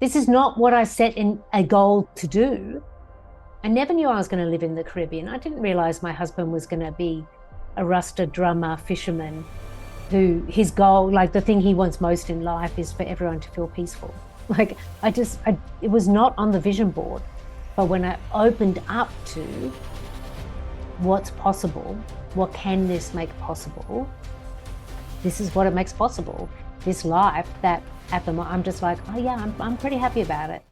This is not what I set in a goal to do. I never knew I was going to live in the Caribbean. I didn't realize my husband was going to be a Rasta drummer, fisherman, who his goal, like the thing he wants most in life is for everyone to feel peaceful. Like it was not on the vision board. But when I opened up to what's possible, what can this make possible? This is what it makes possible. This life that at the moment, I'm just like, oh yeah, I'm pretty happy about it.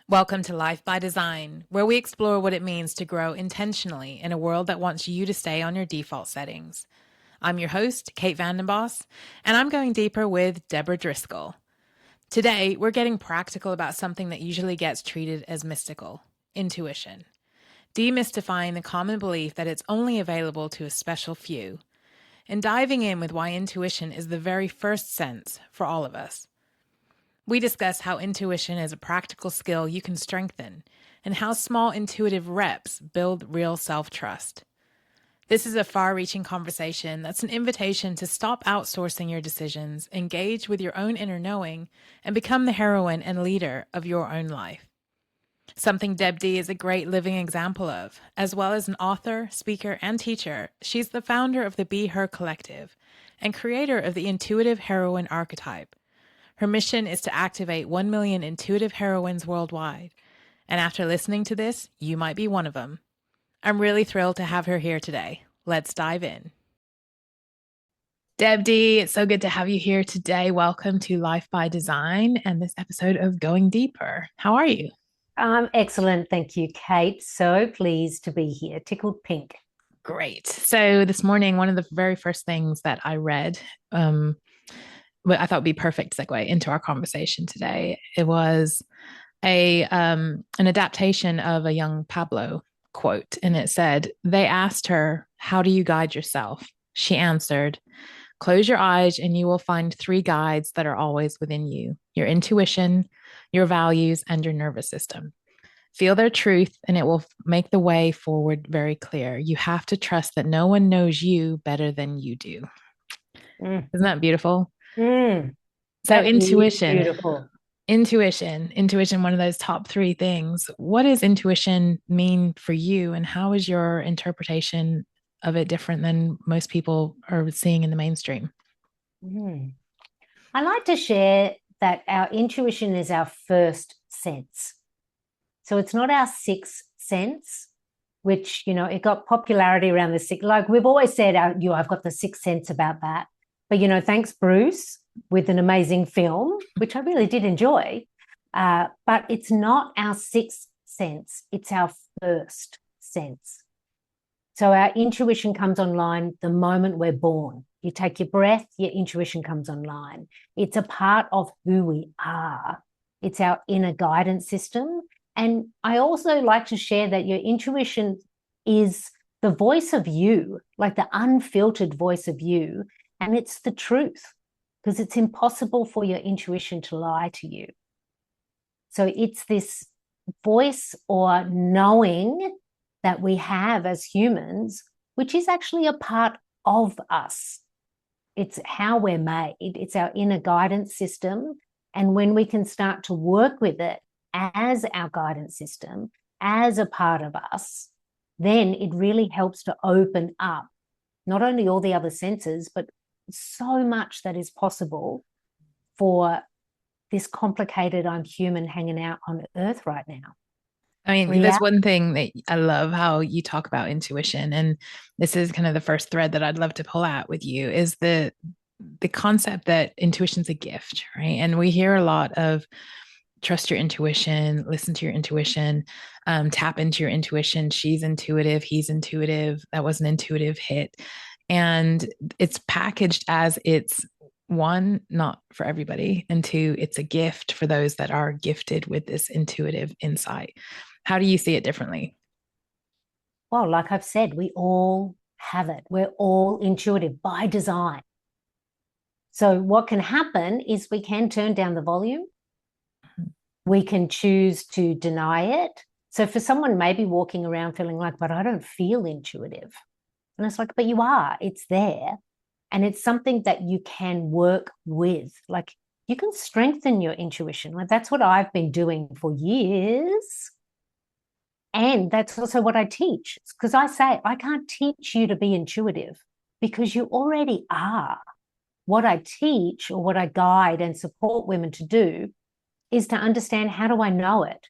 Welcome to Life by Design, where we explore what it means to grow intentionally in a world that wants you to stay on your default settings. I'm your host, Kate Vandenboss, and I'm going deeper with Debra Driscoll. Today, we're getting practical about something that usually gets treated as mystical: intuition. Demystifying the common belief that it's only available to a special few, and diving in with why intuition is the very first sense for all of us. We discuss how intuition is a practical skill you can strengthen, and how small intuitive reps build real self-trust. This is a far-reaching conversation that's an invitation to stop outsourcing your decisions, engage with your own inner knowing, and become the heroine and leader of your own life. Something Deb D is a great living example of. As well as an author, speaker, and teacher, she's the founder of the Be Her Collective and creator of the Intuitive Heroine archetype. Her mission is to activate 1 million intuitive heroines worldwide. And after listening to this, you might be one of them. I'm really thrilled to have her here today. Let's dive in. Deb D, it's so good to have you here today. Welcome to Life by Design and this episode of Going Deeper. How are you? Excellent. Thank you, Kate. So pleased to be here. Tickled pink. Great. So this morning, one of the very first things that I read, what I thought would be perfect segue into our conversation today, it was an adaptation of a young Pablo quote, and it said, "They asked her, 'How do you guide yourself?' She answered, 'Close your eyes and you will find 3 guides that are always within you: your intuition, your values, and your nervous system. Feel their truth and it will make the way forward very clear. You have to trust that no one knows you better than you do.'" Mm. Isn't that beautiful? Mm. So That is intuition, beautiful. intuition, one of those top 3 things. What does intuition mean for you, and how is your interpretation of it different than most people are seeing in the mainstream? Mm. I like to share that our intuition is our first sense. So it's not our sixth sense, which, it got popularity around the sixth. Like we've always said, I've got the sixth sense about that. But, thanks, Bruce, with an amazing film, which I really did enjoy. But it's not our sixth sense. It's our first sense. So our intuition comes online the moment we're born. You take your breath, your intuition comes online. It's a part of who we are. It's our inner guidance system. And I also like to share that your intuition is the voice of you, like the unfiltered voice of you. And it's the truth, because it's impossible for your intuition to lie to you. So it's this voice or knowing that we have as humans, which is actually a part of us. It's how we're made. It's our inner guidance system. And when we can start to work with it as our guidance system, as a part of us, then it really helps to open up not only all the other senses, but so much that is possible for this complicated I'm human hanging out on Earth right now. I mean, there's one thing that I love how you talk about intuition, and this is kind of the first thread that I'd love to pull out with you, is the concept that intuition's a gift, right? And we hear a lot of trust your intuition, listen to your intuition, tap into your intuition. She's intuitive, he's intuitive, that was an intuitive hit. And it's packaged as it's, one, not for everybody, and 2, it's a gift for those that are gifted with this intuitive insight. How do you see it differently? Well, like I've said, we all have it. We're all intuitive by design. So what can happen is we can turn down the volume. We can choose to deny it. So for someone maybe walking around feeling like, but I don't feel intuitive. And it's like, but you are, it's there. And it's something that you can work with. Like you can strengthen your intuition. Like, that's what I've been doing for years. And that's also what I teach. Because I say, I can't teach you to be intuitive because you already are. What I teach, or what I guide and support women to do, is to understand, how do I know it?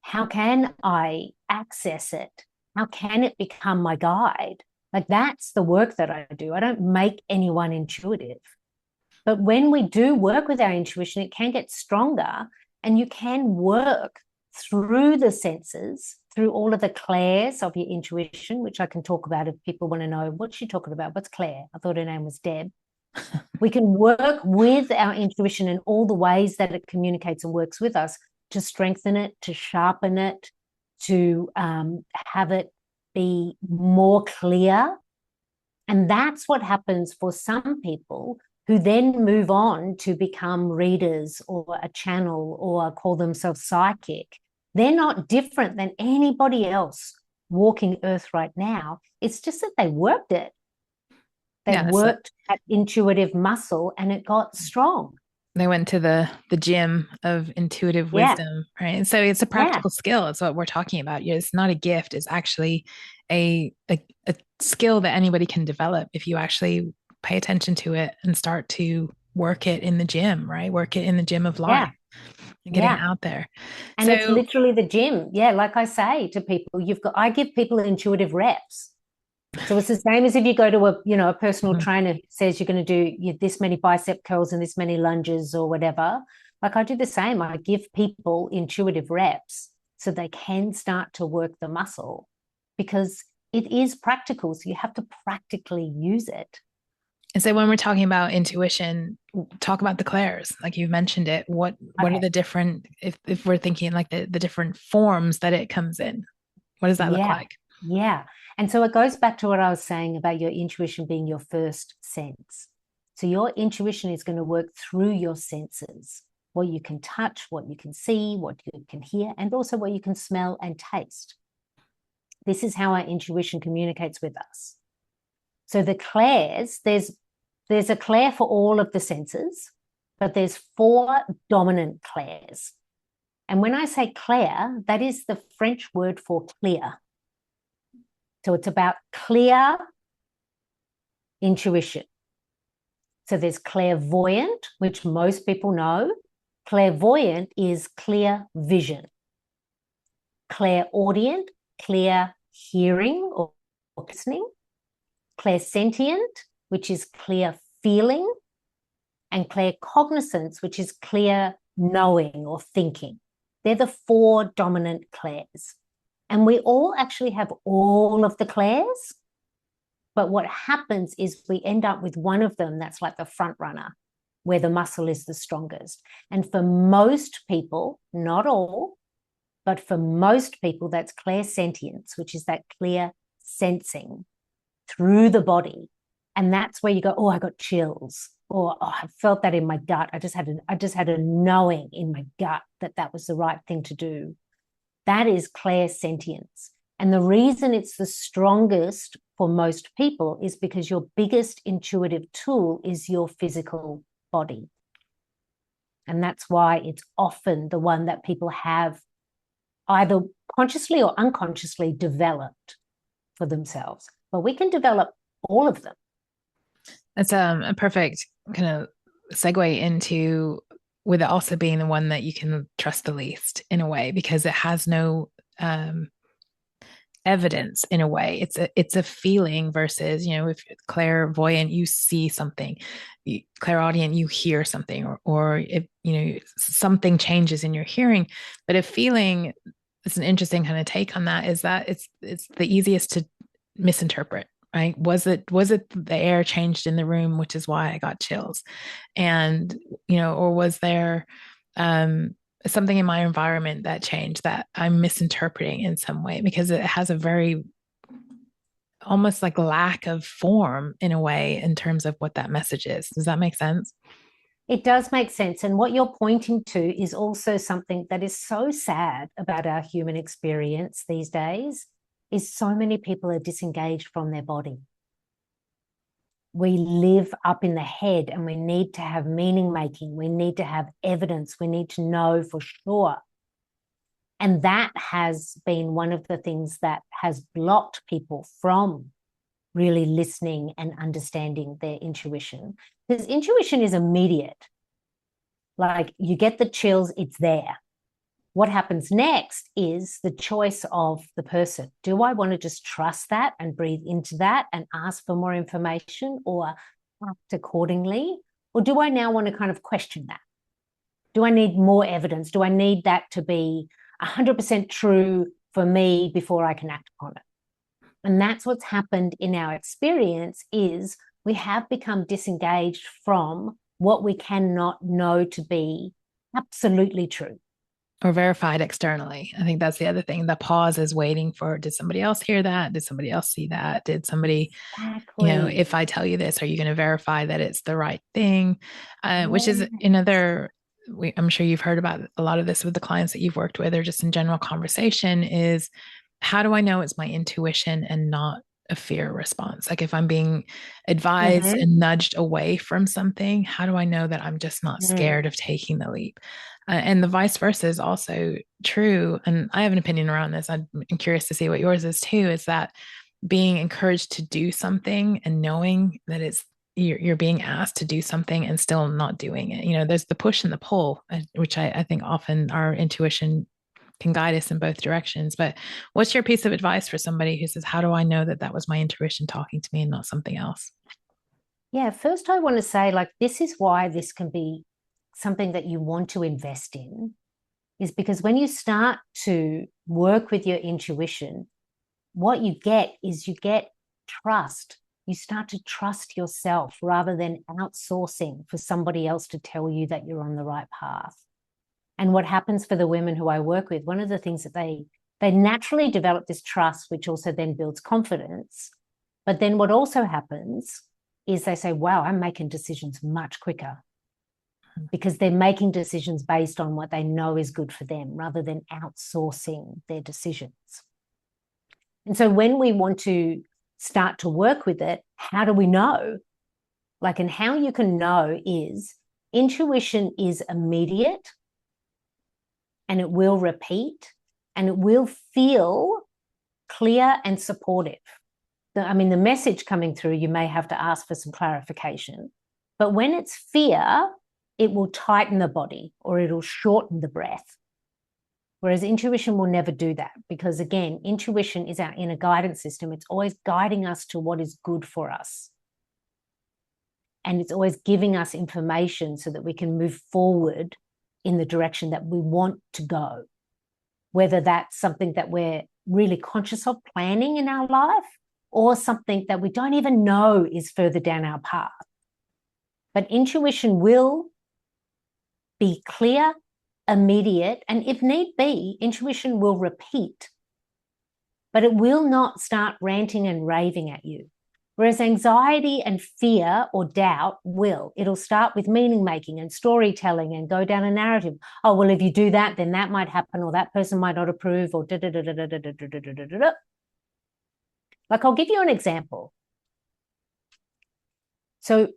How can I access it? How can it become my guide? Like, that's the work that I do. I don't make anyone intuitive. But when we do work with our intuition, it can get stronger, and you can work through the senses, through all of the clairs of your intuition, which I can talk about if people want to know, what's she talking about? What's Claire? I thought her name was Deb. We can work with our intuition in all the ways that it communicates and works with us to strengthen it, to sharpen it, to have it be more clear. And that's what happens for some people who then move on to become readers or a channel or call themselves psychic. They're not different than anybody else walking earth right now. It's just that they worked it. They worked that intuitive muscle, and it got strong. They went to the gym of intuitive wisdom, right? And so it's a practical skill. It's what we're talking about. It's not a gift. It's actually a skill that anybody can develop if you actually pay attention to it and start to work it in the gym, right? Work it in the gym of life. And getting out there. And it's literally the gym. Yeah, like I say to people, I give people intuitive reps. So it's the same as if you go to a personal trainer who says you're going to do this many bicep curls and this many lunges or whatever. Like, I do the same. I give people intuitive reps so they can start to work the muscle, because it is practical. So you have to practically use it. And so when we're talking about intuition, talk about the clairs, like you've mentioned it. What are the different, if we're thinking like the different forms that it comes in, what does that look like? Yeah. And so it goes back to what I was saying about your intuition being your first sense. So your intuition is going to work through your senses, what you can touch, what you can see, what you can hear, and also what you can smell and taste. This is how our intuition communicates with us. So the clairs, there's a clair for all of the senses, but there's 4 dominant clairs. And when I say clair, that is the French word for clear. So it's about clear intuition. So there's clairvoyant, which most people know. Clairvoyant is clear vision. Clairaudient, clear hearing or listening. Clairsentient, which is clear feeling. And claircognizance, which is clear knowing or thinking. They're the 4 dominant clairs. And we all actually have all of the clairs. But what happens is we end up with one of them that's like the front runner, where the muscle is the strongest. And for most people, not all, but for most people, that's clairsentience, which is that clear sensing through the body. And that's where you go, oh, I got chills, or oh, I felt that in my gut. I just had a knowing in my gut that was the right thing to do. That is clairsentience. And the reason it's the strongest for most people is because your biggest intuitive tool is your physical body. And that's why it's often the one that people have either consciously or unconsciously developed for themselves. But we can develop all of them. That's a perfect kind of segue into, with it also being the one that you can trust the least in a way, because it has no evidence in a way. It's a feeling versus, if clairvoyant, you see something, clairaudient, you hear something, or if something changes in your hearing. But a feeling, it's an interesting kind of take on that, is that it's the easiest to misinterpret. Right? Was it the air changed in the room, which is why I got chills? And, or was there something in my environment that changed that I'm misinterpreting in some way, because it has a very almost like lack of form in a way in terms of what that message is. Does that make sense? It does make sense. And what you're pointing to is also something that is so sad about our human experience these days, is so many people are disengaged from their body. we live up in the head and we need to have meaning making. We need to have evidence. We need to know for sure. And that has been one of the things that has blocked people from really listening and understanding their intuition. Because intuition is immediate. Like you get the chills, it's there. What happens next is the choice of the person. Do I want to just trust that and breathe into that and ask for more information or act accordingly? Or do I now want to kind of question that? Do I need more evidence? Do I need that to be 100% true for me before I can act upon it? And that's what's happened in our experience is we have become disengaged from what we cannot know to be absolutely true. Or verified externally. I think that's the other thing. The pause is waiting for, did somebody else hear that? Did somebody else see that? Did somebody, Exactly. if I tell you this, are you going to verify that it's the right thing? Which is Yes. another, I'm sure you've heard about a lot of this with the clients that you've worked with or just in general conversation is how do I know it's my intuition and not a fear response? Like if I'm being advised and nudged away from something, how do I know that I'm just not scared of taking the leap? And the vice versa is also true. And I have an opinion around this. I'm curious to see what yours is too, is that being encouraged to do something and knowing that you're being asked to do something and still not doing it. There's the push and the pull, which I think often our intuition can guide us in both directions. But what's your piece of advice for somebody who says, how do I know that that was my intuition talking to me and not something else? Yeah, first I want to say, like, this is why this can be something that you want to invest in, is because when you start to work with your intuition, what you get is you get trust. You start to trust yourself rather than outsourcing for somebody else to tell you that you're on the right path. And what happens for the women who I work with, one of the things that they naturally develop this trust, which also then builds confidence. But then what also happens is they say, wow, I'm making decisions much quicker, because they're making decisions based on what they know is good for them rather than outsourcing their decisions. And so when we want to start to work with it, how do we know? And how you can know is intuition is immediate and it will repeat and it will feel clear and supportive. The message coming through, you may have to ask for some clarification. But when it's fear, it will tighten the body or it'll shorten the breath. Whereas intuition will never do that because, again, intuition is our inner guidance system. It's always guiding us to what is good for us. And it's always giving us information so that we can move forward in the direction that we want to go. Whether that's something that we're really conscious of planning in our life or something that we don't even know is further down our path. But intuition will be clear, immediate, and if need be, intuition will repeat. But it will not start ranting and raving at you. Whereas anxiety and fear or doubt will. It'll start with meaning making and storytelling and go down a narrative. Oh, well, if you do that, then that might happen, or that person might not approve, or da-da-da-da-da-da-da-da-da-da. Like, I'll give you an example. So,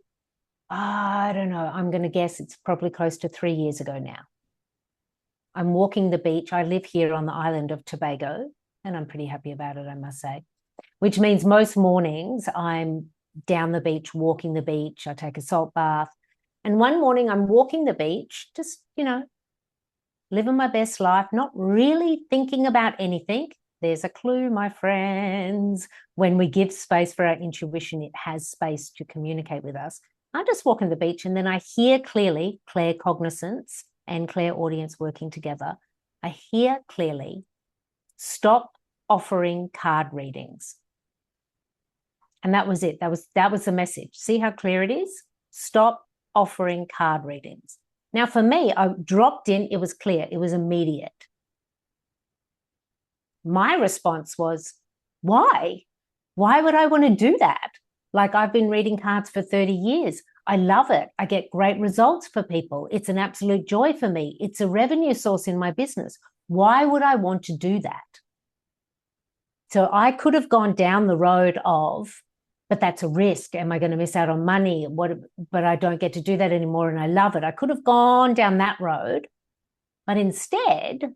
I don't know, I'm going to guess it's probably close to 3 years ago now. I'm walking the beach. I live here on the island of Tobago, and I'm pretty happy about it, I must say, which means most mornings I'm down the beach, walking the beach. I take a salt bath. And one morning I'm walking the beach, just, living my best life, not really thinking about anything. There's a clue, my friends. When we give space for our intuition, it has space to communicate with us. I'm just walking the beach and then I hear clearly, claircognizance and clairaudience working together. I hear clearly, stop offering card readings. And that was it. That was the message. See how clear it is? Stop offering card readings. Now, for me, I dropped in. It was clear. It was immediate. My response was, why? Why would I want to do that? Like, I've been reading cards for 30 years. I love it. I get great results for people. It's an absolute joy for me. It's a revenue source in my business. Why would I want to do that? So I could have gone down the road of but that's a risk. Am I going to miss out on money? But I don't get to do that anymore, and I love it. I could have gone down that road, but instead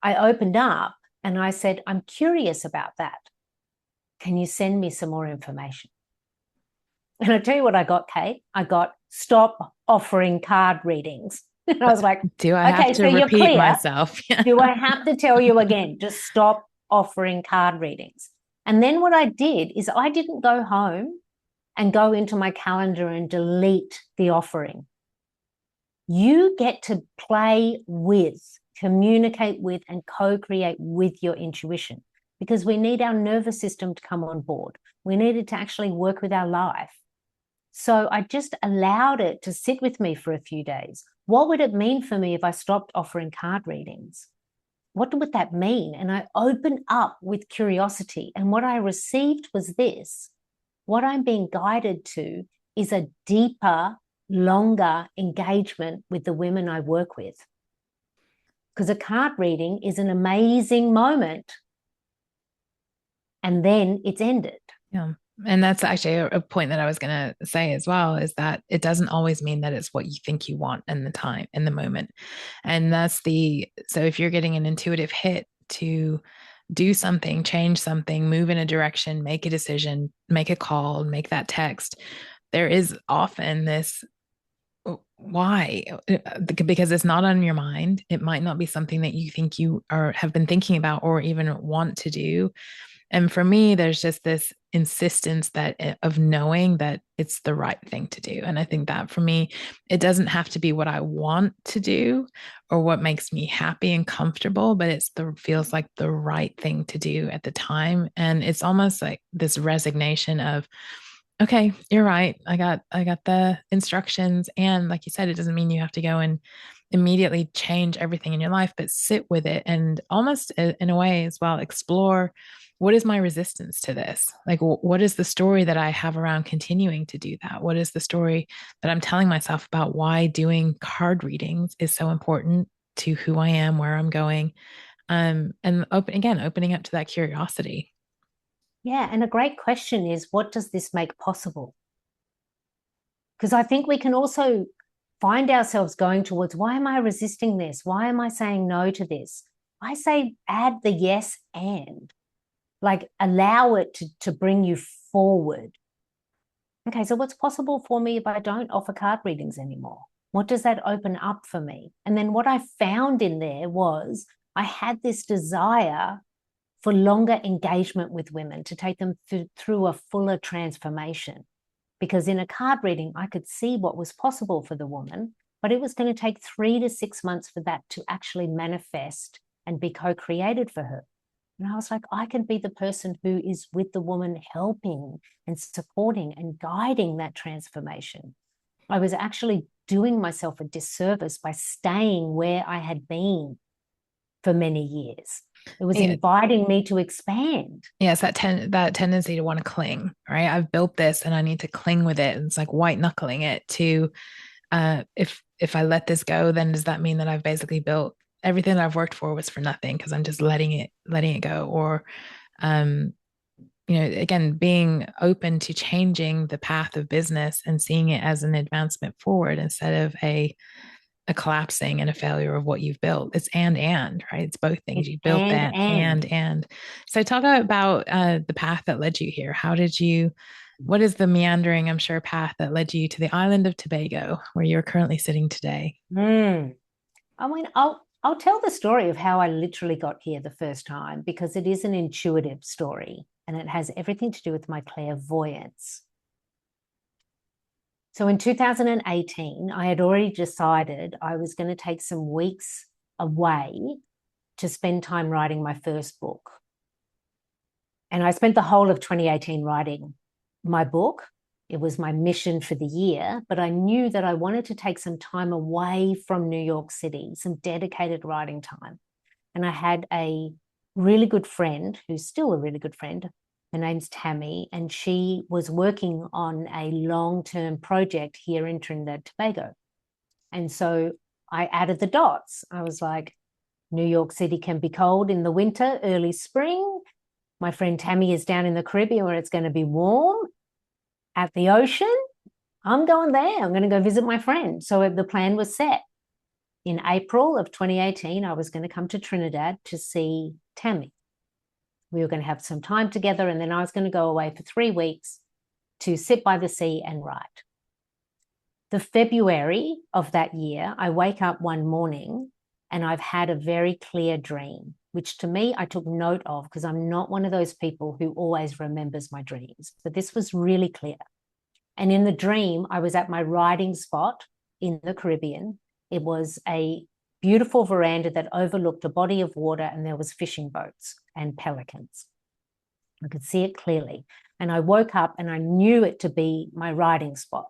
I opened up and I said, I'm curious about that. Can you send me some more information? And I tell you what I got, Kate. I got stop offering card readings. And I was like, do I have to repeat myself? Do I have to tell you again? Just stop offering card readings. And then what I did is I didn't go home and go into my calendar and delete the offering. You get to play with, communicate with, and co-create with your intuition, because we need our nervous system to come on board. We need it to actually work with our life. So I just allowed it to sit with me for a few days. What would it mean for me if I stopped offering card readings? What would that mean? And I opened up with curiosity. And what I received was this. What I'm being guided to is a deeper, longer engagement with the women I work with. Because a card reading is an amazing moment. And then it's ended. Yeah. And that's actually a point that I was going to say as well, is that it doesn't always mean that it's what you think you want in the time, in the moment. And so if you're getting an intuitive hit to do something, change something, move in a direction, make a decision, make a call, make that text, there is often this why? Because it's not on your mind. It might not be something that you think you have been thinking about or even want to do. And for me, there's just this insistence of knowing that it's the right thing to do. And I think that for me, it doesn't have to be what I want to do or what makes me happy and comfortable, but feels like the right thing to do at the time. And it's almost like this resignation of, okay, you're right. I got the instructions. And like you said, it doesn't mean you have to go and immediately change everything in your life, but sit with it and almost in a way as well, explore, what is my resistance to this? Like, what is the story that I have around continuing to do that? What is the story that I'm telling myself about why doing card readings is so important to who I am, where I'm going? And opening up to that curiosity. Yeah. And a great question is, what does this make possible? Because I think we can also find ourselves going towards, why am I resisting this? Why am I saying no to this? I say add the yes and. Like allow it to bring you forward. Okay, so what's possible for me if I don't offer card readings anymore? What does that open up for me? And then what I found in there was I had this desire for longer engagement with women, to take them through a fuller transformation. Because in a card reading, I could see what was possible for the woman, but it was going to take 3 to 6 months for that to actually manifest and be co-created for her. And I was like, I can be the person who is with the woman, helping and supporting and guiding that transformation. I was actually doing myself a disservice by staying where I had been for many years. It was inviting me to expand. Yes, that tendency to want to cling, right? I've built this and I need to cling with it. And it's like white knuckling it to, if I let this go, then does that mean that I've basically built everything that I've worked for was for nothing because I'm just letting it go? Or, again, being open to changing the path of business and seeing it as an advancement forward instead of a collapsing and a failure of what you've built. It's right? It's both things. You built that and. So talk about the path that led you here. What is the meandering, I'm sure, path that led you to the island of Tobago, where you're currently sitting today? I mean, I'll tell the story of how I literally got here the first time, because it is an intuitive story and it has everything to do with my clairvoyance. So in 2018, I had already decided I was going to take some weeks away to spend time writing my first book. And I spent the whole of 2018 writing my book. It was my mission for the year, but I knew that I wanted to take some time away from New York City, some dedicated writing time. And I had a really good friend, who's still a really good friend. Her name's Tammy, and she was working on a long-term project here in Trinidad and Tobago. And so I added the dots. I was like, New York City can be cold in the winter, early spring. My friend Tammy is down in the Caribbean where it's going to be warm at the ocean. I'm going there. I'm going to go visit my friend. So the plan was set. In April of 2018, I was going to come to Trinidad to see Tammy. We were going to have some time together, and then I was going to go away for 3 weeks to sit by the sea and write. The February of that year, I wake up one morning and I've had a very clear dream, which to me I took note of because I'm not one of those people who always remembers my dreams. But this was really clear. And in the dream, I was at my writing spot in the Caribbean. It was a beautiful veranda that overlooked a body of water, and there was fishing boats and pelicans. I could see it clearly. And I woke up and I knew it to be my writing spot.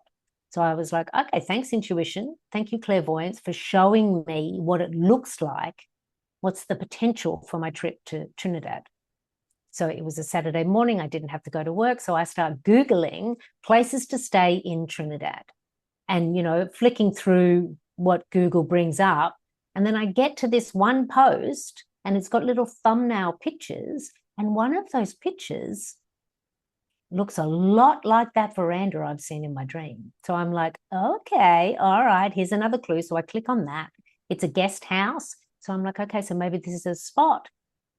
So I was like, okay, thanks, intuition. Thank you, clairvoyance, for showing me what it looks like. What's the potential for my trip to Trinidad? So it was a Saturday morning. I didn't have to go to work. So I start Googling places to stay in Trinidad and, flicking through what Google brings up. And then I get to this one post and it's got little thumbnail pictures. And one of those pictures looks a lot like that veranda I've seen in my dream. So I'm like, okay, all right, here's another clue. So I click on that. It's a guest house. So I'm like, okay, so maybe this is a spot.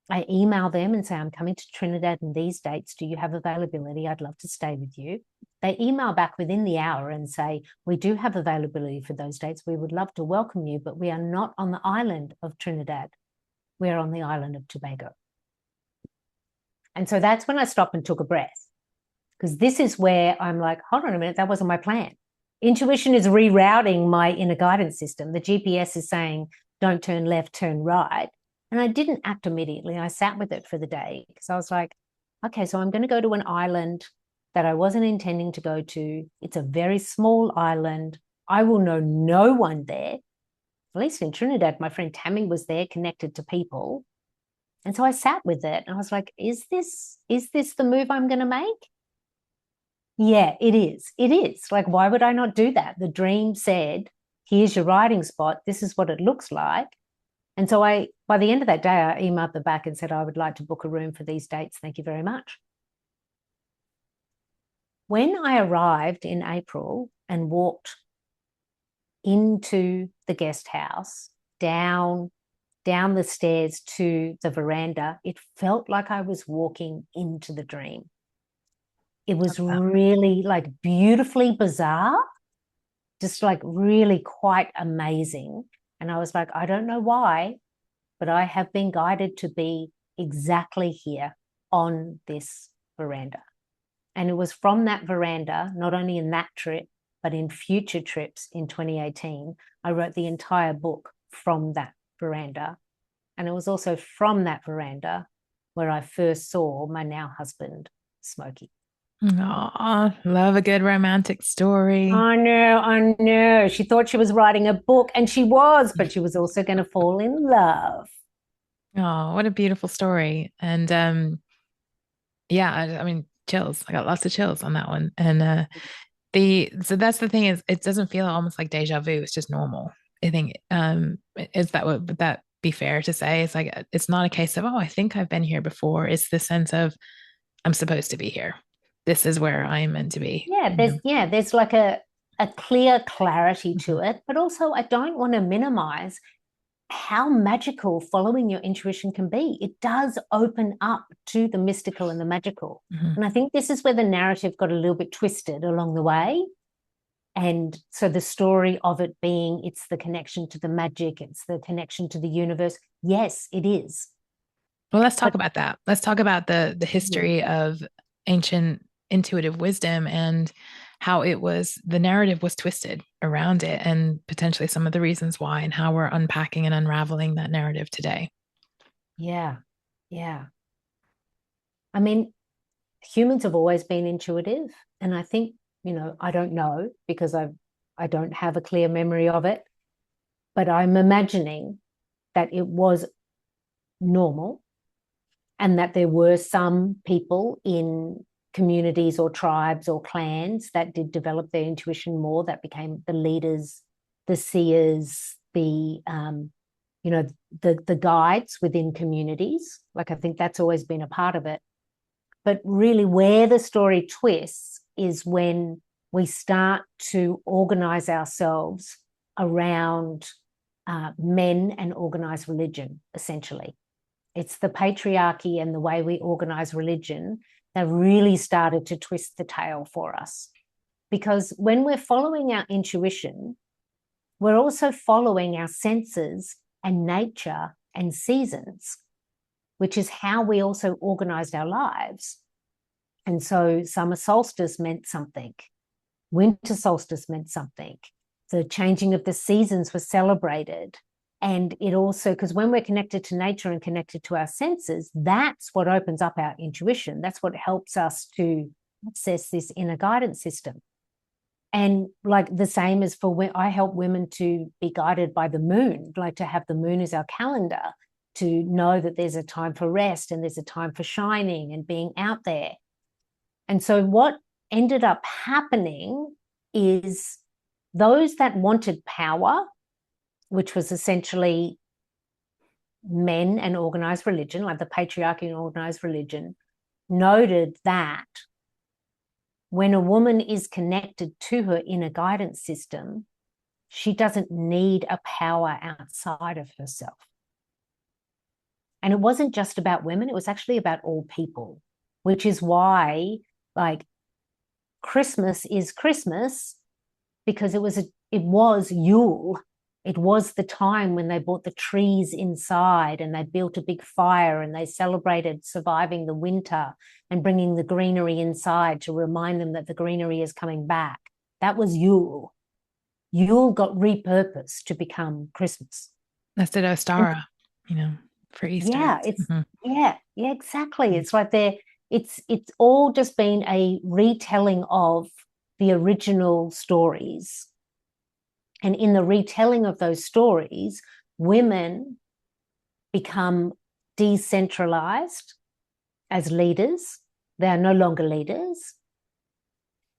I email them and say, I'm coming to Trinidad in these dates. Do you have availability? I'd love to stay with you. They email back within the hour and say, we do have availability for those dates. We would love to welcome you, but we are not on the island of Trinidad. We're on the island of Tobago. And so that's when I stopped and took a breath, because this is where I'm like, hold on a minute, that wasn't my plan. Intuition is rerouting my inner guidance system. The GPS is saying, don't turn left, turn right. And I didn't act immediately. I sat with it for the day because I was like, okay, so I'm going to go to an island that I wasn't intending to go to. It's a very small island. I will know no one there. At least in Trinidad, my friend Tammy was there, connected to people. And so I sat with it and I was like, is this the move I'm going to make? Yeah, it is. It is. Like, why would I not do that? The dream said, here's your writing spot. This is what it looks like. And so by the end of that day, I emailed them back and said, I would like to book a room for these dates. Thank you very much. When I arrived in April and walked into the guest house, down the stairs to the veranda, it felt like I was walking into the dream. It was really like beautifully bizarre, just like really quite amazing. And I was like, I don't know why, but I have been guided to be exactly here on this veranda. And it was from that veranda, not only in that trip, but in future trips in 2018, I wrote the entire book from that veranda. And it was also from that veranda where I first saw my now husband, Smokey. Oh, love a good romantic story. I know. She thought she was writing a book, and she was, but she was also going to fall in love. Oh, what a beautiful story. And yeah, I mean, chills. I got lots of chills on that one. And so that's the thing, is it doesn't feel almost like deja vu. It's just normal. I think would that be fair to say? It's like, it's not a case of, oh, I think I've been here before. It's the sense of, I'm supposed to be here. This is where I am meant to be. There's like a clear clarity to it, but also I don't want to minimize how magical following your intuition can be. It does open up to the mystical and the magical. And I think this is where the narrative got a little bit twisted along the way. And so the story of it being, it's the connection to the magic, it's the connection to the universe. Yes, it is. Well, let's talk about that. Let's talk about the history of ancient intuitive wisdom and how the narrative was twisted around it, and potentially some of the reasons why, and how we're unpacking and unraveling that narrative today. Yeah. I mean, humans have always been intuitive. And I think, I don't know because I don't have a clear memory of it, but I'm imagining that it was normal and that there were some people in communities or tribes or clans that did develop their intuition more, that became the leaders, the seers, the guides within communities. Like, I think that's always been a part of it. But really where the story twists is when we start to organize ourselves around men and organized religion, essentially. It's the patriarchy and the way we organize religion that really started to twist the tail for us. Because when we're following our intuition, we're also following our senses and nature and seasons, which is how we also organized our lives. And so summer solstice meant something. Winter solstice meant something. The changing of the seasons was celebrated. And it also, because when we're connected to nature and connected to our senses, that's what opens up our intuition. That's what helps us to access this inner guidance system. And like the same as for when I help women to be guided by the moon, like to have the moon as our calendar, to know that there's a time for rest and there's a time for shining and being out there. And so what ended up happening is those that wanted power, which was essentially men and organized religion, like the patriarchy and organized religion, noted that when a woman is connected to her inner guidance system, she doesn't need a power outside of herself. And it wasn't just about women, it was actually about all people, which is why, like, Christmas is Christmas because it was Yule. It was the time when they brought the trees inside and they built a big fire and they celebrated surviving the winter and bringing the greenery inside to remind them that the greenery is coming back. That was Yule. Yule got repurposed to become Christmas. That's the Ostara, for Easter. Yeah, yeah, exactly. It's like it's all just been a retelling of the original stories. And in the retelling of those stories, women become decentralized as leaders. They are no longer leaders.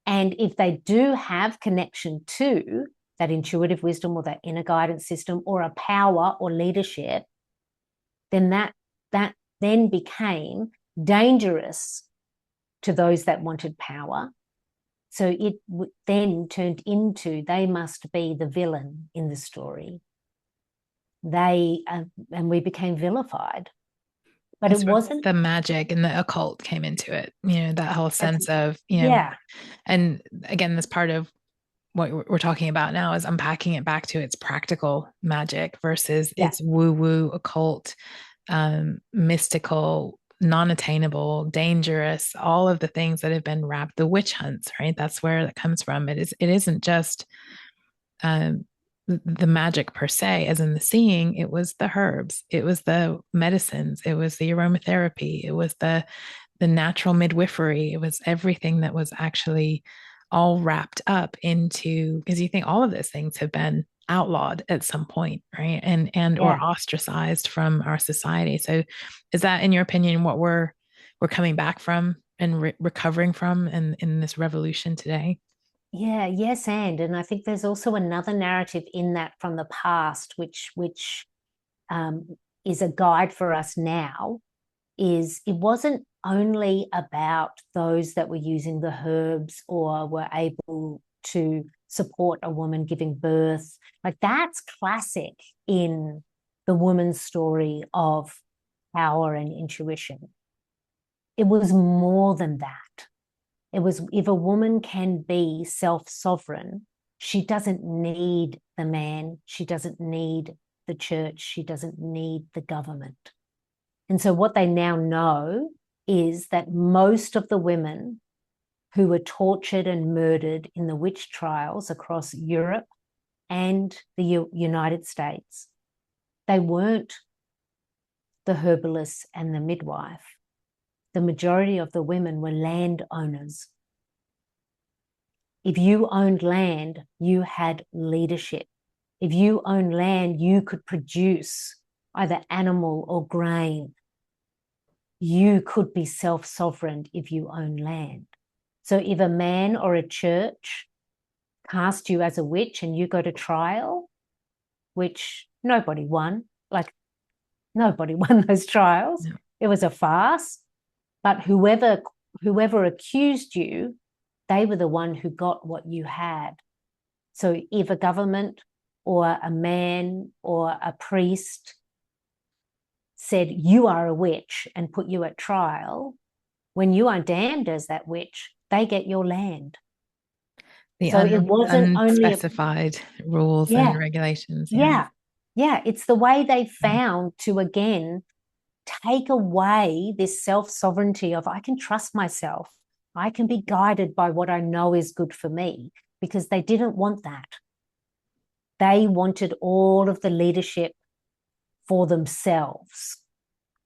And if they do have connection to that intuitive wisdom or that inner guidance system or a power or leadership, then that then became dangerous to those that wanted power. So it then turned into they must be the villain in the story. And we became vilified. But That's it wasn't the magic and the occult came into it, that whole sense of, yeah. And again, this part of what we're talking about now is unpacking it back to its practical magic versus its woo-woo, occult, mystical, non-attainable, dangerous, all of the things that have been wrapped, the witch hunts, right? That's where that comes from. It isn't just the magic per se, as in the seeing. It was the herbs, it was the medicines, it was the aromatherapy, it was the natural midwifery, it was everything that was actually all wrapped up into, because you think all of those things have been outlawed at some point, right? And or ostracized from our society. So is that, in your opinion, what we're coming back from and recovering from in this revolution today? Yeah, yes, and I think there's also another narrative in that from the past, which is a guide for us now. Is it wasn't only about those that were using the herbs or were able to support a woman giving birth. Like, that's classic in the woman's story of power and intuition. It was more than that. It was, if a woman can be self-sovereign, she doesn't need the man, she doesn't need the church, she doesn't need the government. And so what they now know is that most of the women who were tortured and murdered in the witch trials across Europe and the United States, they weren't the herbalist and the midwife. The majority of the women were landowners. If you owned land, you had leadership. If you owned land, you could produce either animal or grain. You could be self-sovereign if you own land. So if a man or a church cast you as a witch and you go to trial, which nobody won, like nobody won those trials. No. It was a farce. But whoever accused you, they were the one who got what you had. So if a government or a man or a priest said you are a witch and put you at trial, when you are damned as that witch, they get your land. So it wasn't only unspecified rules and regulations. Yeah. It's the way they found to, again, take away this self-sovereignty of, I can trust myself. I can be guided by what I know is good for me, because they didn't want that. They wanted all of the leadership for themselves,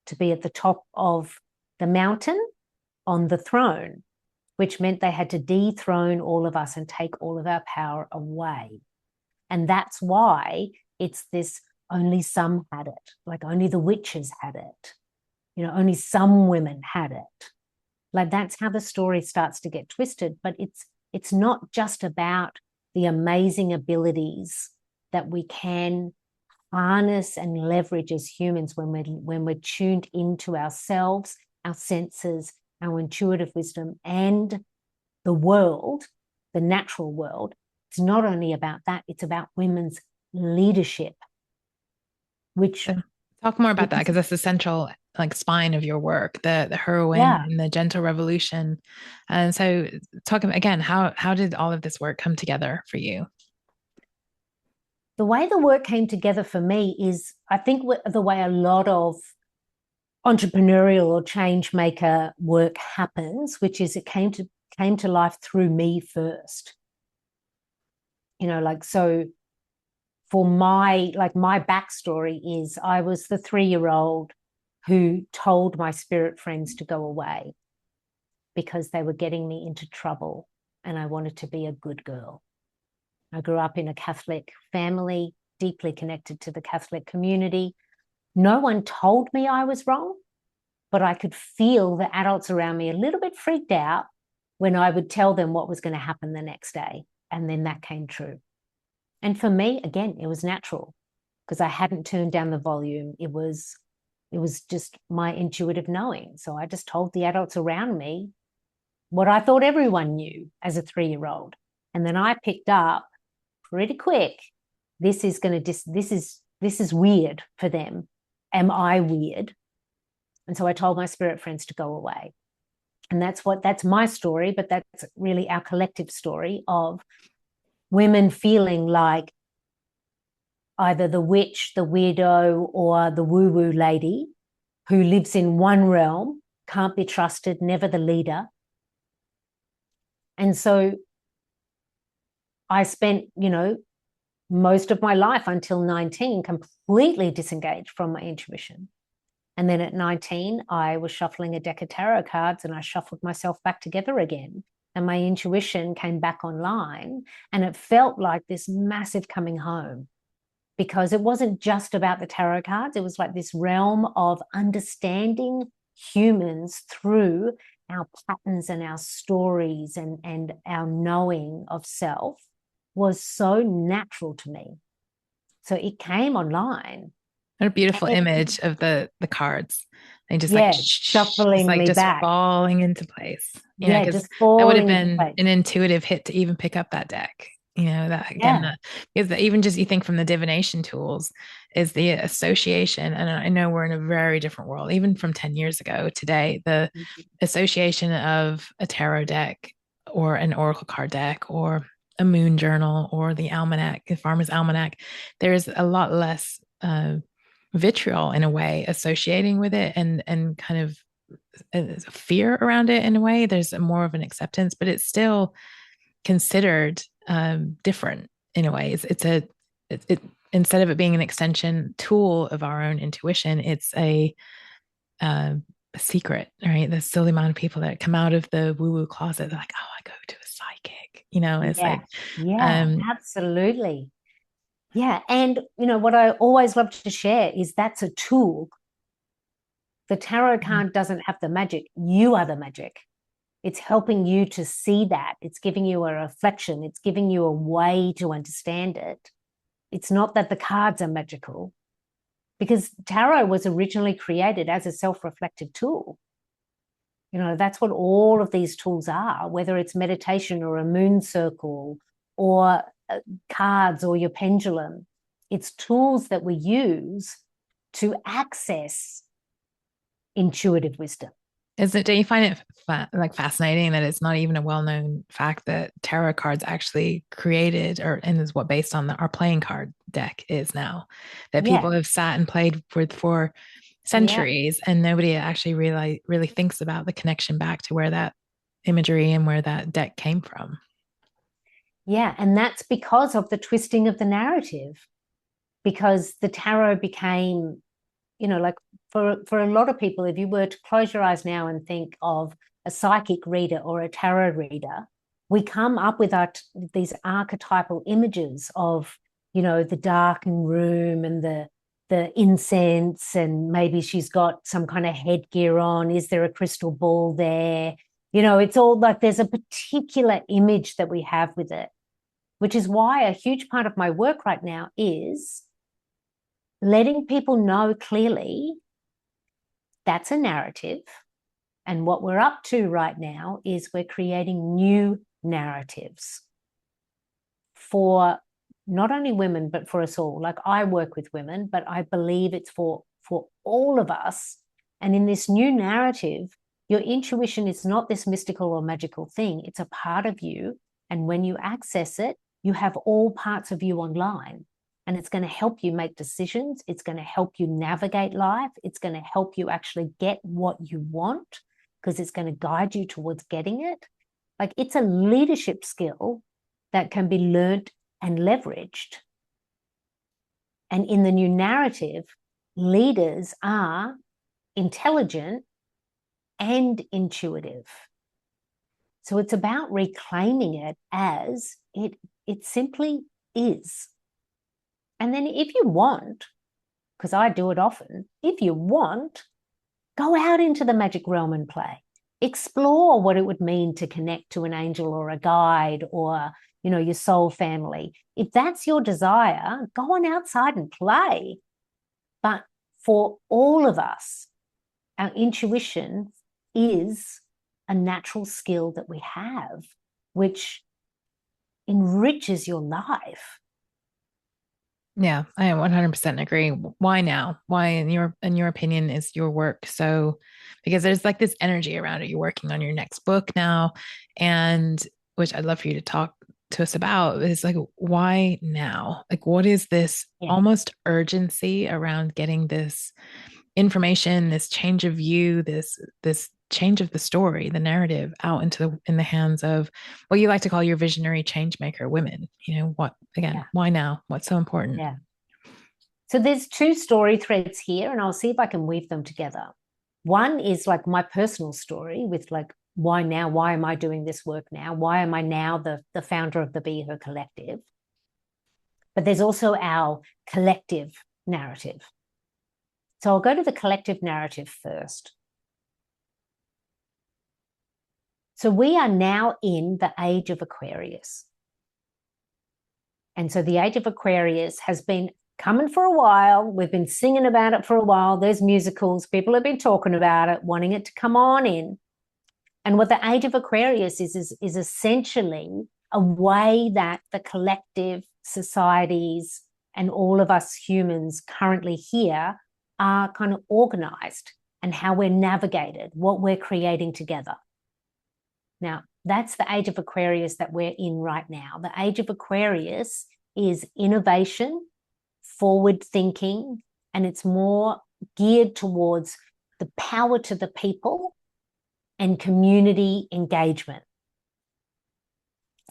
to be at the top of the mountain on the throne, which meant they had to dethrone all of us and take all of our power away. And that's why it's this, only some had it, like only the witches had it, only some women had it. Like, that's how the story starts to get twisted. But it's not just about the amazing abilities that we can harness and leverage as humans when we're tuned into ourselves, our senses, our intuitive wisdom, and the world, the natural world. It's not only about that, it's about women's leadership. Which, talk more about that, because that's the central spine of your work, the heroine and the gentle revolution. And so talking again, how did all of this work come together for you? The way the work came together for me is, I think, the way a lot of entrepreneurial or change maker work happens, which is it came to life through me first. So for my backstory is, I was the 3-year-old who told my spirit friends to go away because they were getting me into trouble, and I wanted to be a good girl. I grew up in a Catholic family, deeply connected to the Catholic community. No one told me I was wrong, but I could feel the adults around me a little bit freaked out when I would tell them what was going to happen the next day. And then that came true. And for me, again, it was natural because I hadn't turned down the volume. It was just my intuitive knowing. So I just told the adults around me what I thought everyone knew as a 3-year-old. And then I picked up pretty quick, this is weird for them. Am I weird? And so I told my spirit friends to go away. And that's my story, but that's really our collective story of women feeling like either the witch, the weirdo, or the woo-woo lady who lives in one realm, can't be trusted, never the leader. And so I spent, most of my life until 19 completely disengaged from my intuition. And then at 19, I was shuffling a deck of tarot cards and I shuffled myself back together again. And my intuition came back online, and it felt like this massive coming home, because it wasn't just about the tarot cards. It was like this realm of understanding humans through our patterns and our stories and our knowing of self was so natural to me. So it came online. What a beautiful image of the cards. They just shuffling me just back, falling into place. Just that would have falling been an intuitive hit to even pick up that deck. That again, because even just you think from the divination tools is the association. And I know we're in a very different world, even from 10 years ago today, the association of a tarot deck or an oracle card deck or a moon journal or the almanac, the farmer's almanac. There's a lot less vitriol in a way associating with it, and kind of fear around it in a way. There's more of an acceptance, but it's still considered different in a way. It instead of it being an extension tool of our own intuition, it's a secret, right? There's still the amount of people that come out of the woo-woo closet. They're like, oh, I go to a psychic. It's absolutely. Yeah. And, what I always love to share is that's a tool. The tarot card doesn't have the magic. You are the magic. It's helping you to see that. It's giving you a reflection. It's giving you a way to understand it. It's not that the cards are magical, because tarot was originally created as a self-reflective tool. That's what all of these tools are, whether it's meditation or a moon circle or cards or your pendulum. It's tools that we use to access intuitive wisdom. Do you find it fascinating that it's not even a well-known fact that tarot cards actually created and is what based on our playing card deck is now, that people have sat and played for centuries and nobody actually really thinks about the connection back to where that imagery and where that deck came from. Yeah, and that's because of the twisting of the narrative, because the tarot became, like for a lot of people, if you were to close your eyes now and think of a psychic reader or a tarot reader, we come up with these archetypal images of, the darkened room and the incense, and maybe she's got some kind of headgear on. Is there a crystal ball there? It's all like there's a particular image that we have with it, which is why a huge part of my work right now is letting people know clearly that's a narrative. And what we're up to right now is we're creating new narratives for not only women, but for us all. Like, I work with women, but I believe it's for all of us. And in this new narrative, your intuition is not this mystical or magical thing. It's a part of you. And when you access it, you have all parts of you online. And it's going to help you make decisions. It's going to help you navigate life. It's going to help you actually get what you want, because it's going to guide you towards getting it. Like, it's a leadership skill that can be learned and leveraged. And in the new narrative, leaders are intelligent and intuitive. So it's about reclaiming it as it simply is. And then if you want, because I do it often, if you want, go out into the magic realm and play. Explore what it would mean to connect to an angel or a guide or, your soul family. If that's your desire, go on outside and play. But for all of us, our intuition is a natural skill that we have, which enriches your life. Yeah, I 100% agree. Why now? Why, in your opinion, is your work so? Because there's like this energy around it. You're working on your next book now, and which I'd love for you to talk to us about. Is like, why now? Like, what is this almost urgency around getting this information, this change of view, this change of the story, the narrative out in the hands of what you like to call your visionary change maker women? Why now? What's so important? Yeah. So there's two story threads here, and I'll see if I can weave them together. One is like my personal story with like, why now? Why am I doing this work now? Why am I now the founder of the Be Her Collective? But there's also our collective narrative. So I'll go to the collective narrative first. So we are now in the age of Aquarius. And so the age of Aquarius has been coming for a while. We've been singing about it for a while. There's musicals. People have been talking about it, wanting it to come on in. And what the age of Aquarius is essentially a way that the collective societies and all of us humans currently here are kind of organized, and how we're navigated, what we're creating together. Now, that's the age of Aquarius that we're in right now. The age of Aquarius is innovation, forward thinking, and it's more geared towards the power to the people and community engagement.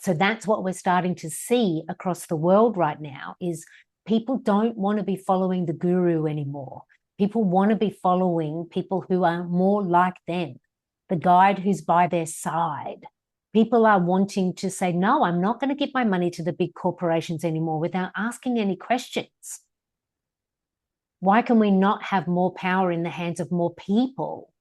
So that's what we're starting to see across the world right now, is people don't want to be following the guru anymore. People want to be following people who are more like them, the guide who's by their side. People are wanting to say, no, I'm not going to give my money to the big corporations anymore without asking any questions. Why can we not have more power in the hands of more people?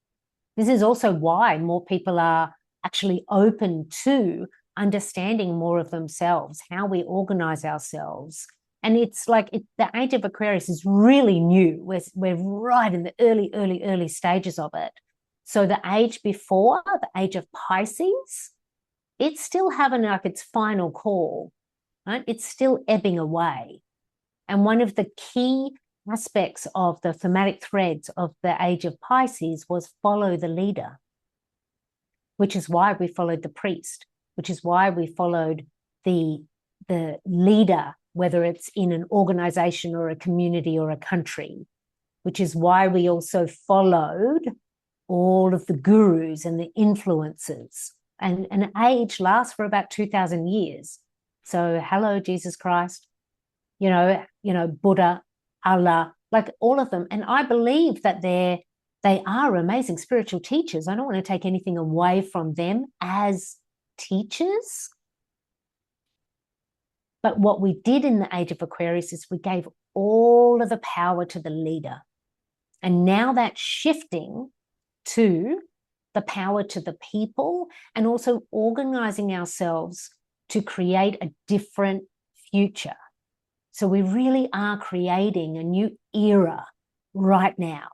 This is also why more people are actually open to understanding more of themselves, how we organize ourselves. And it's like the age of Aquarius is really new. We're right in the early stages of it. So the age before, the age of Pisces, it's still having like its final call, right? It's still ebbing away. And one of the key aspects of the thematic threads of the age of Pisces was follow the leader, which is why we followed the priest, which is why we followed the leader, whether it's in an organization or a community or a country, which is why we also followed all of the gurus and the influences. And an age lasts for about 2,000 years. So hello, Jesus Christ, Buddha, Allah, like all of them. And I believe that they are amazing spiritual teachers. I don't want to take anything away from them as teachers. But what we did in the age of Aquarius is we gave all of the power to the leader. And now that's shifting to the power to the people, and also organizing ourselves to create a different future. So we really are creating a new era right now.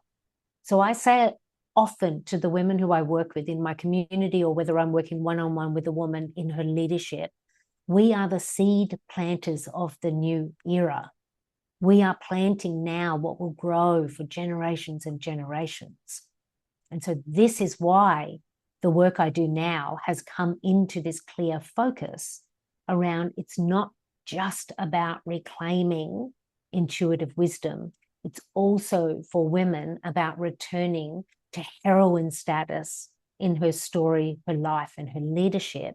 So I say it often to the women who I work with in my community, or whether I'm working one-on-one with a woman in her leadership, we are the seed planters of the new era. We are planting now what will grow for generations and generations. And so this is why the work I do now has come into this clear focus around it's not just about reclaiming intuitive wisdom. It's also for women about returning to heroine status in her story, her life, and her leadership.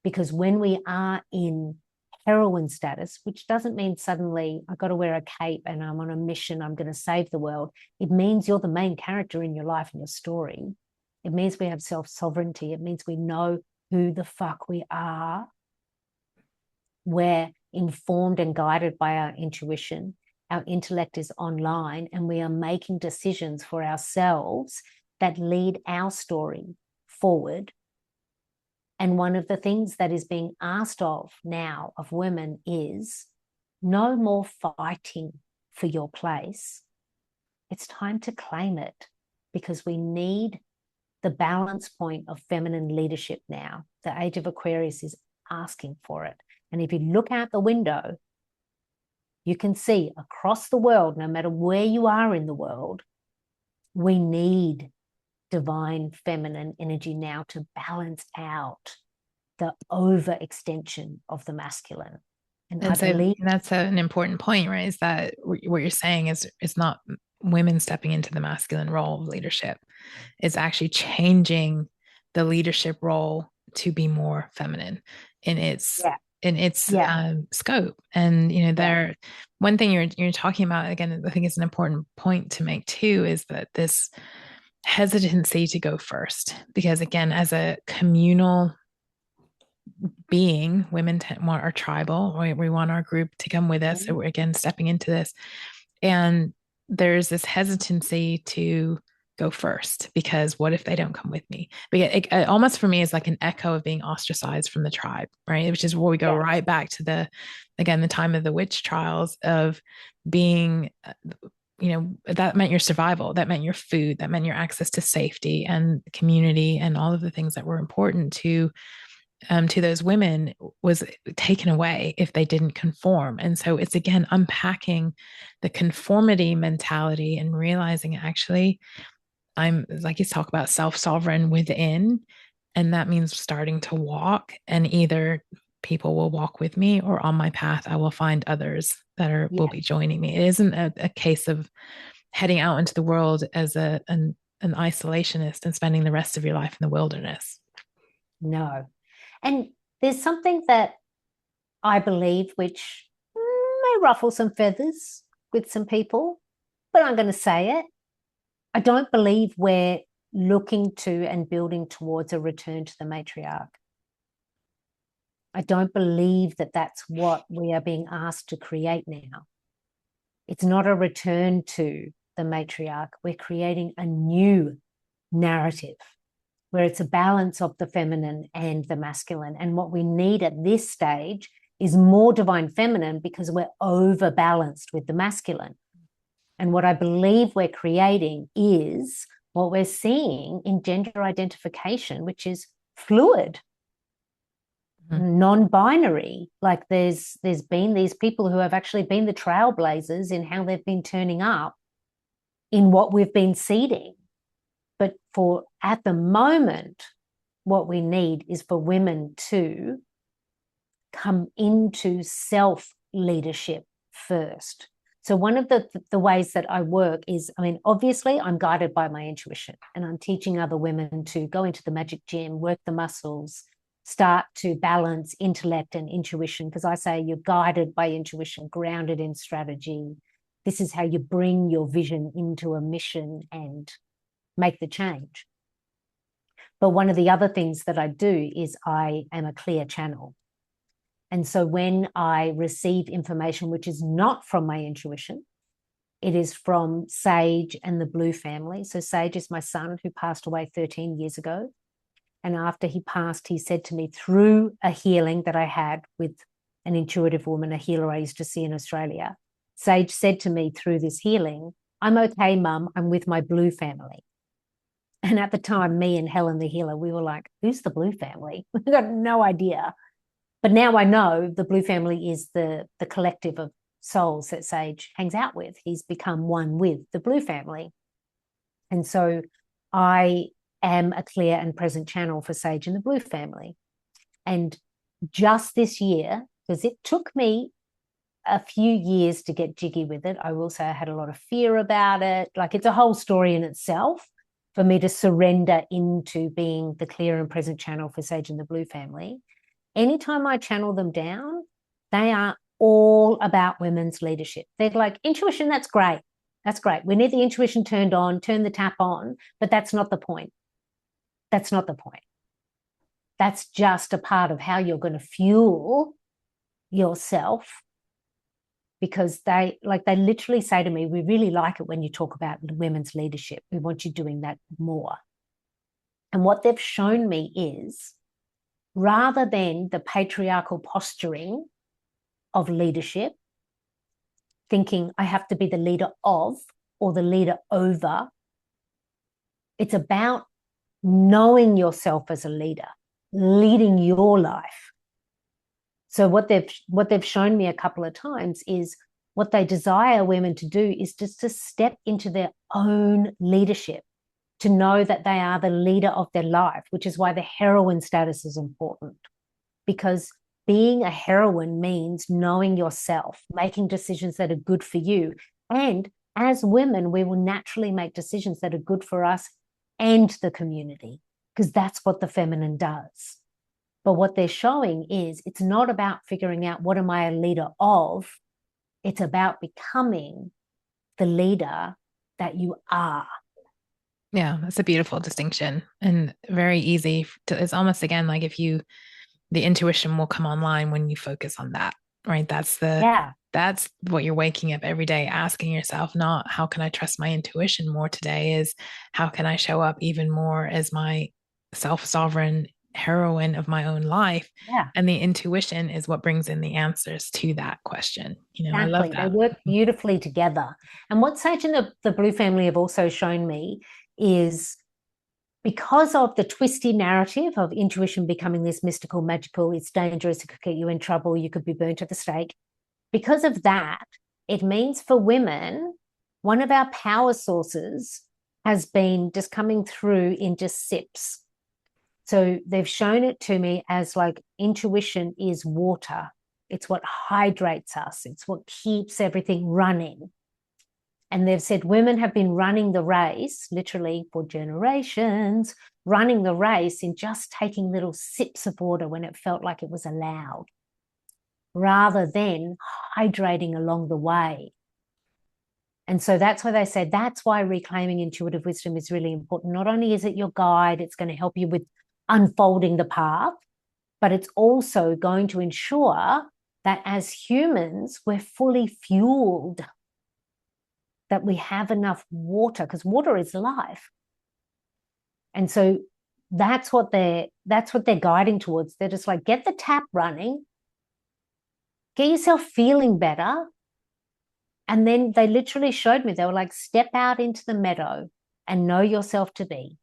Because when we are in heroine status, which doesn't mean suddenly I've got to wear a cape and I'm on a mission, I'm going to save the world. It means you're the main character in your life and your story. It means we have self-sovereignty. It means we know who the fuck we are. We're informed and guided by our intuition. Our intellect is online, and we are making decisions for ourselves that lead our story forward. And one of the things that is being asked of now of women is no more fighting for your place. It's time to claim it, because we need the balance point of feminine leadership now. The age of Aquarius is asking for it. And if you look out the window, you can see across the world, no matter where you are in the world, we need divine feminine energy now to balance out the overextension of the masculine. And I believe that's an important point, right? Is that what you're saying is it's not women stepping into the masculine role of leadership. It's actually changing the leadership role to be more feminine in its scope. And one thing you're talking about, again, I think it's an important point to make too, is that this hesitancy to go first, because again, as a communal being, women want our tribal, right? We want our group to come with us. So we're again stepping into this, and there's this hesitancy to go first, because what if they don't come with me? But it almost for me is like an echo of being ostracized from the tribe, right? Which is where we go right back to the time of the witch trials of being, that meant your survival, that meant your food, that meant your access to safety and community, and all of the things that were important to those women was taken away if they didn't conform. And so it's again unpacking the conformity mentality and realizing actually I'm, like you talk about, self-sovereign within, and that means starting to walk, and either people will walk with me, or on my path I will find others that will be joining me. It isn't a case of heading out into the world as an isolationist and spending the rest of your life in the wilderness. No. And there's something that I believe which may ruffle some feathers with some people, but I'm going to say it. I don't believe we're looking to and building towards a return to the matriarch. I don't believe that that's what we are being asked to create now. It's not a return to the matriarch. We're creating a new narrative where it's a balance of the feminine and the masculine. And what we need at this stage is more divine feminine, because we're overbalanced with the masculine. And what I believe we're creating is what we're seeing in gender identification, which is fluid, non-binary. Like there's been these people who have actually been the trailblazers in how they've been turning up in what we've been seeding. But for at the moment, what we need is for women to come into self-leadership first. So one of the ways that I work is, I mean, obviously I'm guided by my intuition, and I'm teaching other women to go into the magic gym, work the muscles, start to balance intellect and intuition, because I say you're guided by intuition, grounded in strategy. This is how you bring your vision into a mission and make the change. But one of the other things that I do is I am a clear channel. And so when I receive information which is not from my intuition, it is from Sage and the Blue family. So Sage is my son who passed away 13 years ago. And after he passed, he said to me through a healing that I had with an intuitive woman, a healer I used to see in Australia, Sage said to me through this healing, "I'm okay, Mum, I'm with my Blue family." And at the time, me and Helen, the healer, we were like, who's the Blue family? We got no idea. But now I know the Blue family is the collective of souls that Sage hangs out with. He's become one with the Blue family. And so I am a clear and present channel for Sage and the Blue family. And just this year, because it took me a few years to get jiggy with it, I will say I had a lot of fear about it. Like it's a whole story in itself for me to surrender into being the clear and present channel for Sage and the Blue family. Anytime I channel them down, they are all about women's leadership. They're like, intuition, that's great. That's great. We need the intuition turned on, turn the tap on, but that's not the point. That's not the point. That's just a part of how you're going to fuel yourself, because they literally say to me, we really like it when you talk about women's leadership. We want you doing that more. And what they've shown me is, rather than the patriarchal posturing of leadership, thinking I have to be the leader of or the leader over, it's about knowing yourself as a leader, leading your life. So what they've shown me a couple of times is what they desire women to do is just to step into their own leadership, to know that they are the leader of their life, which is why the heroine status is important. Because being a heroine means knowing yourself, making decisions that are good for you. And as women, we will naturally make decisions that are good for us and the community, because that's what the feminine does. But what they're showing is it's not about figuring out what am I a leader of, it's about becoming the leader that you are. Yeah, that's a beautiful distinction and very easy to, it's almost again like the intuition will come online when you focus on that, right? That's what you're waking up every day asking yourself, not how can I trust my intuition more today, is how can I show up even more as my self-sovereign heroine of my own life. Yeah. And the intuition is what brings in the answers to that question. Exactly. I love that. They work beautifully together. And what Sage and the Blue family have also shown me is, because of the twisty narrative of intuition becoming this mystical, magical, it's dangerous, it could get you in trouble, you could be burnt at the stake. Because of that, it means for women, one of our power sources has been just coming through in just sips. So they've shown it to me as like intuition is water. It's what hydrates us. It's what keeps everything running. And they've said women have been running the race, literally for generations, running the race in just taking little sips of water when it felt like it was allowed, rather than hydrating along the way. And so that's why they say that's why reclaiming intuitive wisdom is really important. Not only is it your guide, it's going to help you with unfolding the path, but it's also going to ensure that as humans, we're fully fueled, that we have enough water, because water is life. And so that's what they're guiding towards. They're just like, get the tap running, get yourself feeling better. And then they literally showed me, they were like, step out into the meadow and know yourself to be.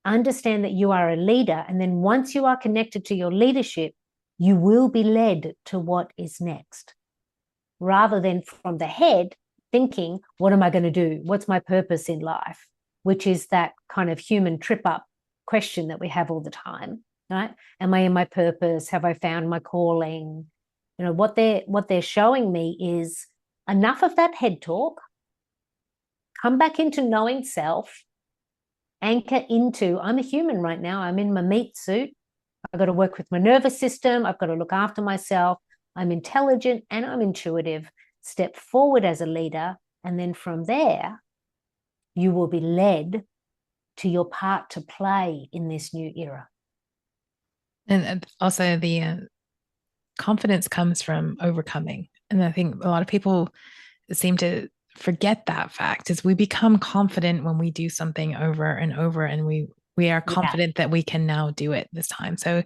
Understand that you are a leader. And then once you are connected to your leadership, you will be led to what is next, rather than from the head thinking, what am I going to do? What's my purpose in life? Which is that kind of human trip up question that we have all the time, right? Am I in my purpose? Have I found my calling? You know, what they're showing me is enough of that head talk. Come back into knowing self, anchor into, I'm a human right now. I'm in my meat suit. I've got to work with my nervous system. I've got to look after myself. I'm intelligent and I'm intuitive. Step forward as a leader. And then from there, you will be led to your part to play in this new era. And also the confidence comes from overcoming. And I think a lot of people seem to forget that fact is we become confident when we do something over and over, and we are confident that we can now do it this time. So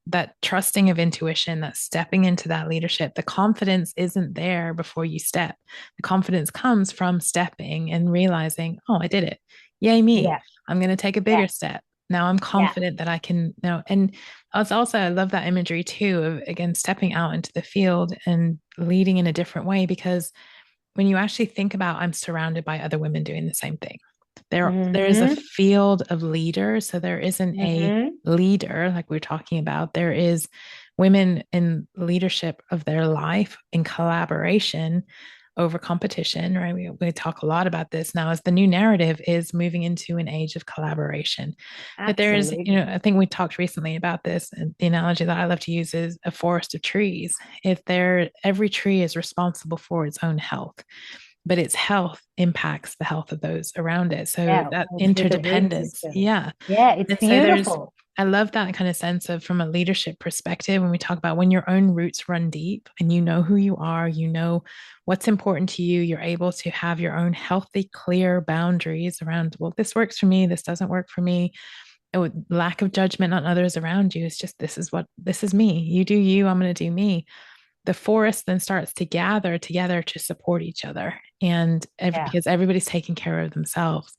that trusting of intuition, that stepping into that leadership, the confidence isn't there before you step. The confidence comes from stepping and realizing, oh, I did it. Yay me. Yeah. I'm going to take a bigger step. Now I'm confident that I can now. And also, I love that imagery too of, again, stepping out into the field and leading in a different way, because when you actually think about, I'm surrounded by other women doing the same thing. There is a field of leaders. So there isn't a leader like we're talking about. There is women in leadership of their life in collaboration over competition, right? We talk a lot about this now as the new narrative is moving into an age of collaboration. Absolutely. But there's, I think we talked recently about this, and the analogy that I love to use is a forest of trees. Every tree is responsible for its own health, but its health impacts the health of those around it. So that interdependence. Yeah, it's beautiful. I love that kind of sense of, from a leadership perspective, when we talk about when your own roots run deep and you know who you are, you know what's important to you, you're able to have your own healthy, clear boundaries around, well, this works for me, this doesn't work for me. Lack of judgment on others around you. It's just, this is me. You do you, I'm going to do me. The forest then starts to gather together to support each other, and because everybody's taking care of themselves.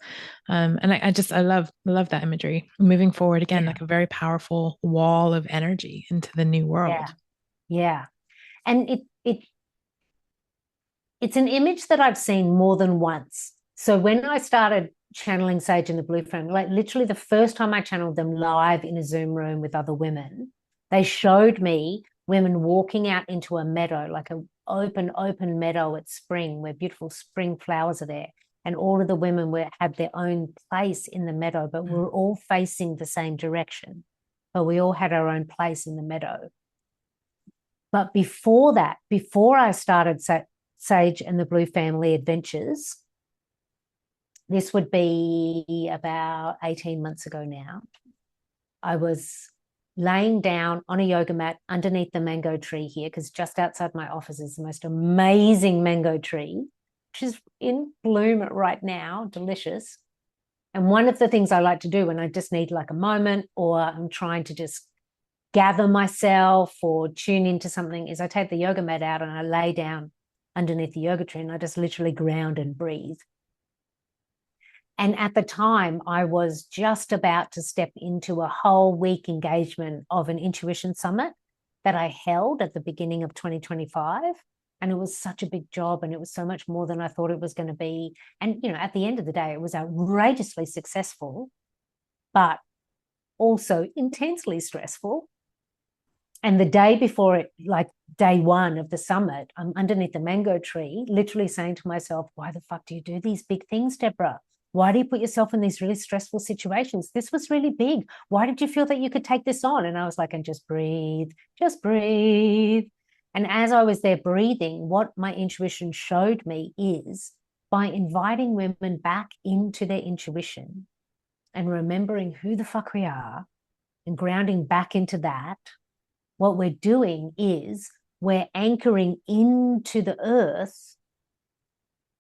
And I love that imagery moving forward again, like a very powerful wall of energy into the new world. Yeah. And it's an image that I've seen more than once. So when I started channeling Sage and the Blue Family, like literally the first time I channeled them live in a Zoom room with other women, they showed me women walking out into a meadow, like an open meadow at spring, where beautiful spring flowers are there. And all of the women had their own place in the meadow, but we're all facing the same direction. But we all had our own place in the meadow. But before that, before I started Sage and the Blue Family Adventures, this would be about 18 months ago now, I was laying down on a yoga mat underneath the mango tree here, because just outside my office is the most amazing mango tree, which is in bloom right now, delicious. And one of the things I like to do when I just need like a moment, or I'm trying to just gather myself or tune into something, is I take the yoga mat out and I lay down underneath the yoga tree and I just literally ground and breathe. And at the time, I was just about to step into a whole week engagement of an intuition summit that I held at the beginning of 2025. And it was such a big job, and it was so much more than I thought it was going to be. And, at the end of the day, it was outrageously successful, but also intensely stressful. And the day before it, like day one of the summit, I'm underneath the mango tree, literally saying to myself, why the fuck do you do these big things, Debra? Why do you put yourself in these really stressful situations? This was really big. Why did you feel that you could take this on? And I was like, and just breathe, just breathe. And as I was there breathing, what my intuition showed me is, by inviting women back into their intuition and remembering who the fuck we are and grounding back into that, what we're doing is we're anchoring into the earth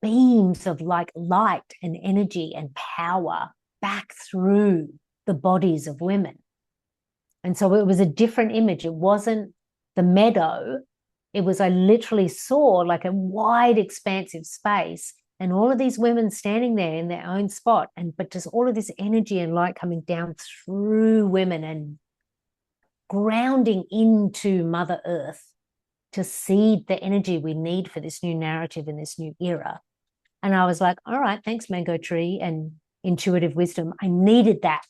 beams of like light and energy and power back through the bodies of women. And so it was a different image. It wasn't the meadow. It was, I literally saw like a wide expansive space, and all of these women standing there in their own spot, but just all of this energy and light coming down through women and grounding into Mother Earth to seed the energy we need for this new narrative in this new era. And I was like, all right, thanks, Mango Tree and intuitive wisdom. I needed that.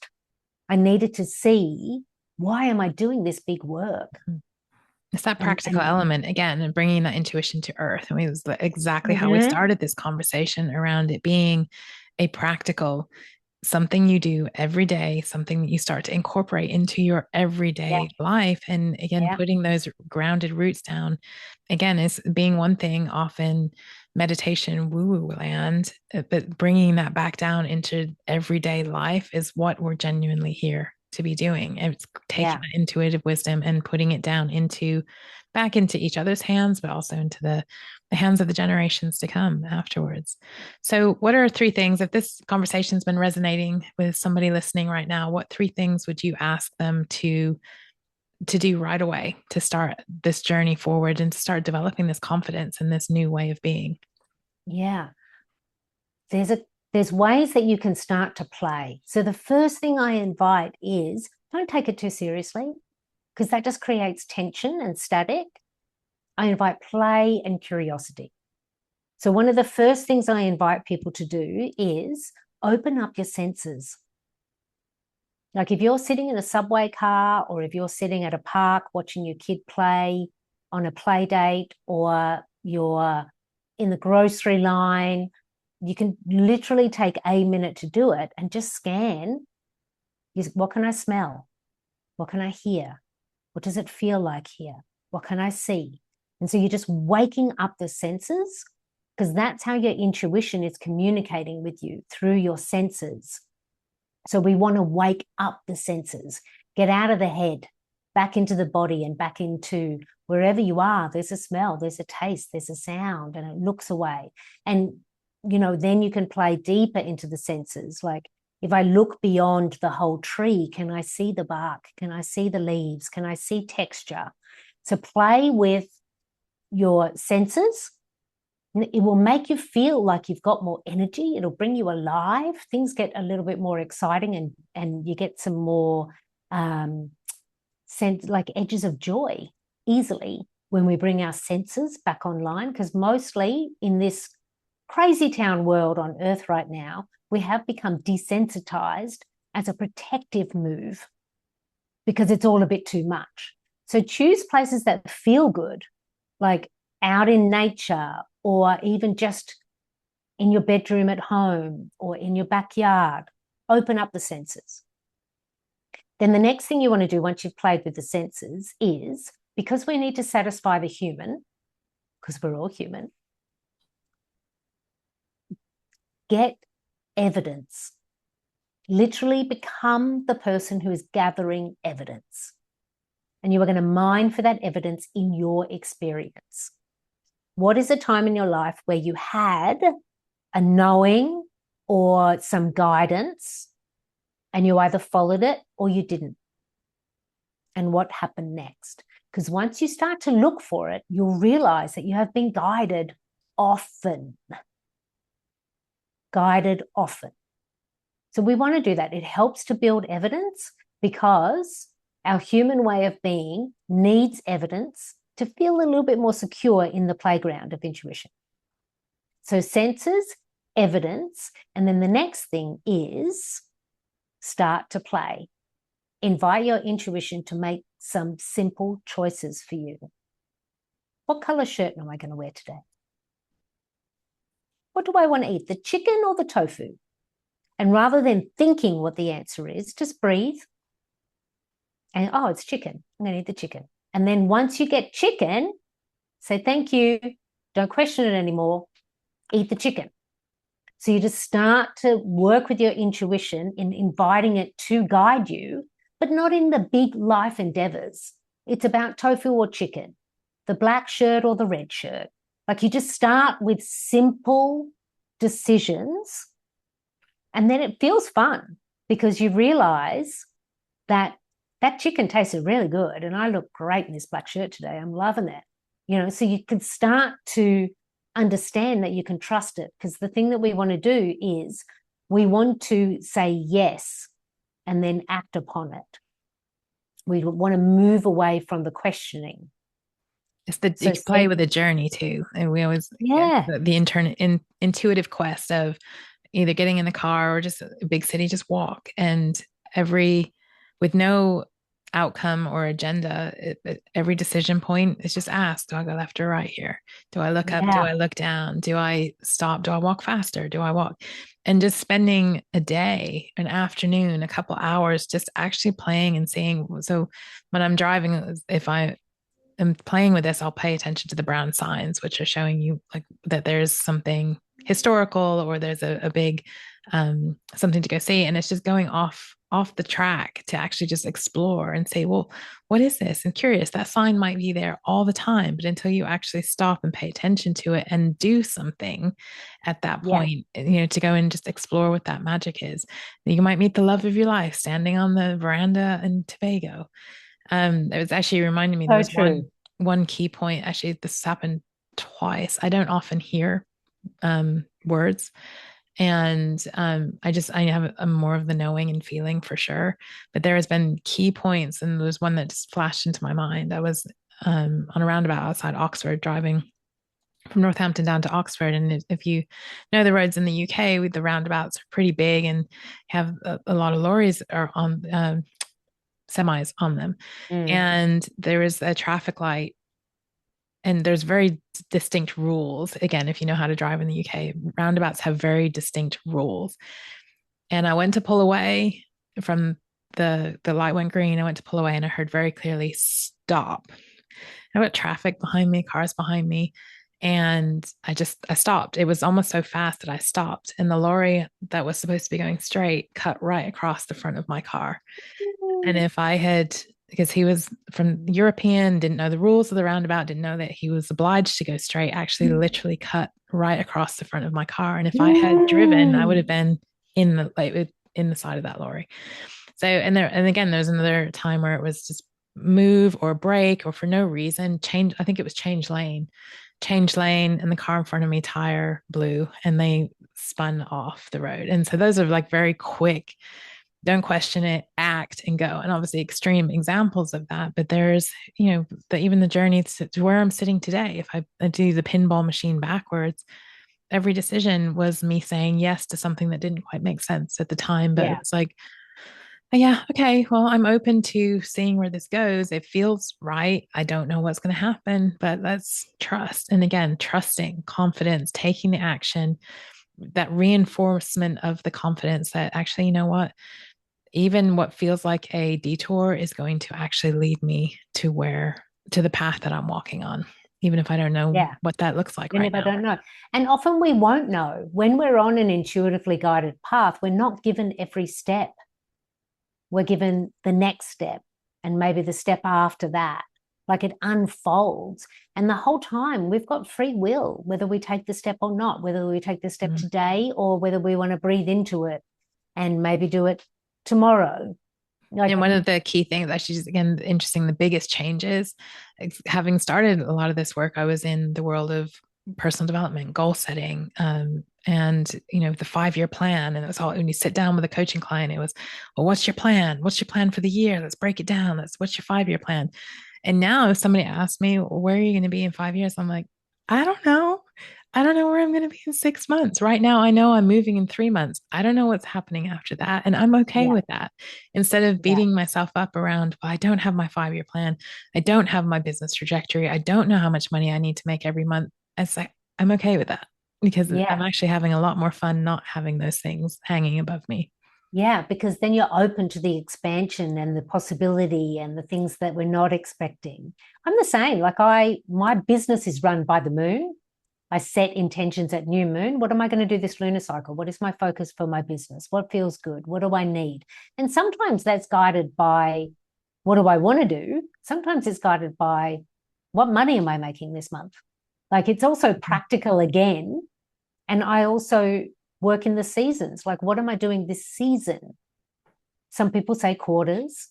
I needed to see, why am I doing this big work? It's that practical element again, and bringing that intuition to earth. I mean, it was exactly how we started this conversation around it being a practical, something you do every day, something that you start to incorporate into your everyday life. And again, putting those grounded roots down, again, is being one thing, often meditation, woo-woo land, but bringing that back down into everyday life is what we're genuinely here to be doing. It's taking that intuitive wisdom and putting it down back into each other's hands, but also into the hands of the generations to come afterwards. So what are 3 things, if this conversation's been resonating with somebody listening right now, what 3 things would you ask them to do right away to start this journey forward and to start developing this confidence in this new way of being? Yeah. There's ways that you can start to play. So the first thing I invite is, don't take it too seriously, because that just creates tension and static. I invite play and curiosity. So one of the first things I invite people to do is open up your senses. Like if you're sitting in a subway car, or if you're sitting at a park watching your kid play on a play date, or you're in the grocery line, you can literally take a minute to do it and just scan. What can I smell? What can I hear? What does it feel like here? What can I see? And so you're just waking up the senses, because that's how your intuition is communicating with you, through your senses. So we want to wake up the senses, get out of the head, back into the body, and back into wherever you are. There's a smell, there's a taste, there's a sound, and it looks away. And, then you can play deeper into the senses. Like if I look beyond the whole tree, can I see the bark? Can I see the leaves? Can I see texture? So play with your senses. It will make you feel like you've got more energy. It'll bring you alive. Things get a little bit more exciting, and you get some more sense, like edges of joy easily when we bring our senses back online. Because mostly in this crazy town world on Earth right now, we have become desensitized as a protective move, because it's all a bit too much. So choose places that feel good, like out in nature, or even just in your bedroom at home or in your backyard. Open up the senses. Then the next thing you want to do once you've played with the senses is, because we need to satisfy the human, because we're all human, get evidence. Literally become the person who is gathering evidence. And you are going to mine for that evidence in your experience. What is a time in your life where you had a knowing or some guidance, and you either followed it or you didn't? And what happened next? Because once you start to look for it, you'll realize that you have been guided often. Guided often. So we want to do that. It helps to build evidence, because our human way of being needs evidence to feel a little bit more secure in the playground of intuition. So senses, evidence, and then the next thing is start to play. Invite your intuition to make some simple choices for you. What color shirt am I going to wear today? What do I want to eat, the chicken or the tofu? And rather than thinking what the answer is, just breathe. And, oh, it's chicken. I'm going to eat the chicken. And then once you get chicken, say thank you. Don't question it anymore. Eat the chicken. So you just start to work with your intuition in inviting it to guide you, but not in the big life endeavors. It's about tofu or chicken, the black shirt or the red shirt. Like you just start with simple decisions, and then it feels fun, because you realize that that chicken tasted really good and I look great in this black shirt today. I'm loving it. So you can start to understand that you can trust it. Because the thing that we want to do is we want to say yes and then act upon it. We want to move away from the questioning. It's you play with the journey too. And we always, the intuitive quest of either getting in the car or just a big city, just walk. And with no outcome or agenda, every decision point is just ask, do I go left or right here? Do I look up? Do I look down? Do I stop? Do I walk faster? Do I walk? And just spending a day, an afternoon, a couple hours, just actually playing and seeing. So when I'm driving, if I am playing with this, I'll pay attention to the brown signs, which are showing you like that there's something historical or there's a big something to go see. And it's just going off the track to actually just explore and say, well, what is this? And curious, that sign might be there all the time, but until you actually stop and pay attention to it and do something at that point, to go and just explore what that magic is. You might meet the love of your life standing on the veranda in Tobago. It was actually reminding me, there was one key point. Actually, this happened twice. I don't often hear words. And I have a more of the knowing and feeling for sure. But there has been key points, and there was one that just flashed into my mind. I was on a roundabout outside Oxford, driving from Northampton down to Oxford. And if you know the roads in the UK, the roundabouts are pretty big and have a lot of lorries are on semis on them. And there is a traffic light, and there's very distinct rules. Again, if you know how to drive in the UK, roundabouts have very distinct rules. And I went to pull away from the light went green. I went to pull away and I heard very clearly, stop. I got traffic behind me, cars behind me. And I stopped. It was almost so fast that I stopped. And the lorry that was supposed to be going straight cut right across the front of my car. And if I had, because he was from European, didn't know the rules of the roundabout, didn't know that he was obliged to go straight, actually literally cut right across the front of my car. And if I had driven, I would have been in the side of that lorry. So, and again, there's another time where it was just move or brake or for no reason, change. I think it was change lane, and the car in front of me tire blew and they spun off the road. And so those are like very quick, don't question it, act and go. And obviously extreme examples of that. But there's, even the journey to where I'm sitting today. If I do the pinball machine backwards, every decision was me saying yes to something that didn't quite make sense at the time. But it's like, yeah, okay, well, I'm open to seeing where this goes. It feels right. I don't know what's going to happen, but let's trust. And again, trusting, confidence, taking the action, that reinforcement of the confidence that actually, you know what? Even what feels like a detour is going to actually lead me to the path that I'm walking on, even if I don't know what that looks like right now. I don't know. And often we won't know. When we're on an intuitively guided path, we're not given every step. We're given the next step and maybe the step after that. Like it unfolds. And the whole time we've got free will, whether we take the step or not, whether we take the step today or whether we want to breathe into it and maybe do it tomorrow. And one of the key things, actually, is, again, interesting, the biggest changes, having started a lot of this work, I was in the world of personal development, goal setting, and the 5-year plan. And it was all, when you sit down with a coaching client, it was, well, what's your plan? What's your plan for the year? Let's break it down. What's your 5-year plan? And now if somebody asks me, well, where are you going to be in 5 years? I'm like, I don't know. I don't know where I'm going to be in 6 months. Right now, I know I'm moving in 3 months. I don't know what's happening after that. And I'm okay with that. Instead of beating myself up around, well, I don't have my 5-year plan. I don't have my business trajectory. I don't know how much money I need to make every month. It's like, I'm okay with that because I'm actually having a lot more fun not having those things hanging above me. Yeah, because then you're open to the expansion and the possibility and the things that we're not expecting. I'm the same. Like my business is run by the moon. I set intentions at new moon. What am I going to do this lunar cycle? What is my focus for my business? What feels good? What do I need? And sometimes that's guided by what do I want to do? Sometimes it's guided by what money am I making this month? Like it's also practical again. And I also work in the seasons. Like what am I doing this season? Some people say quarters.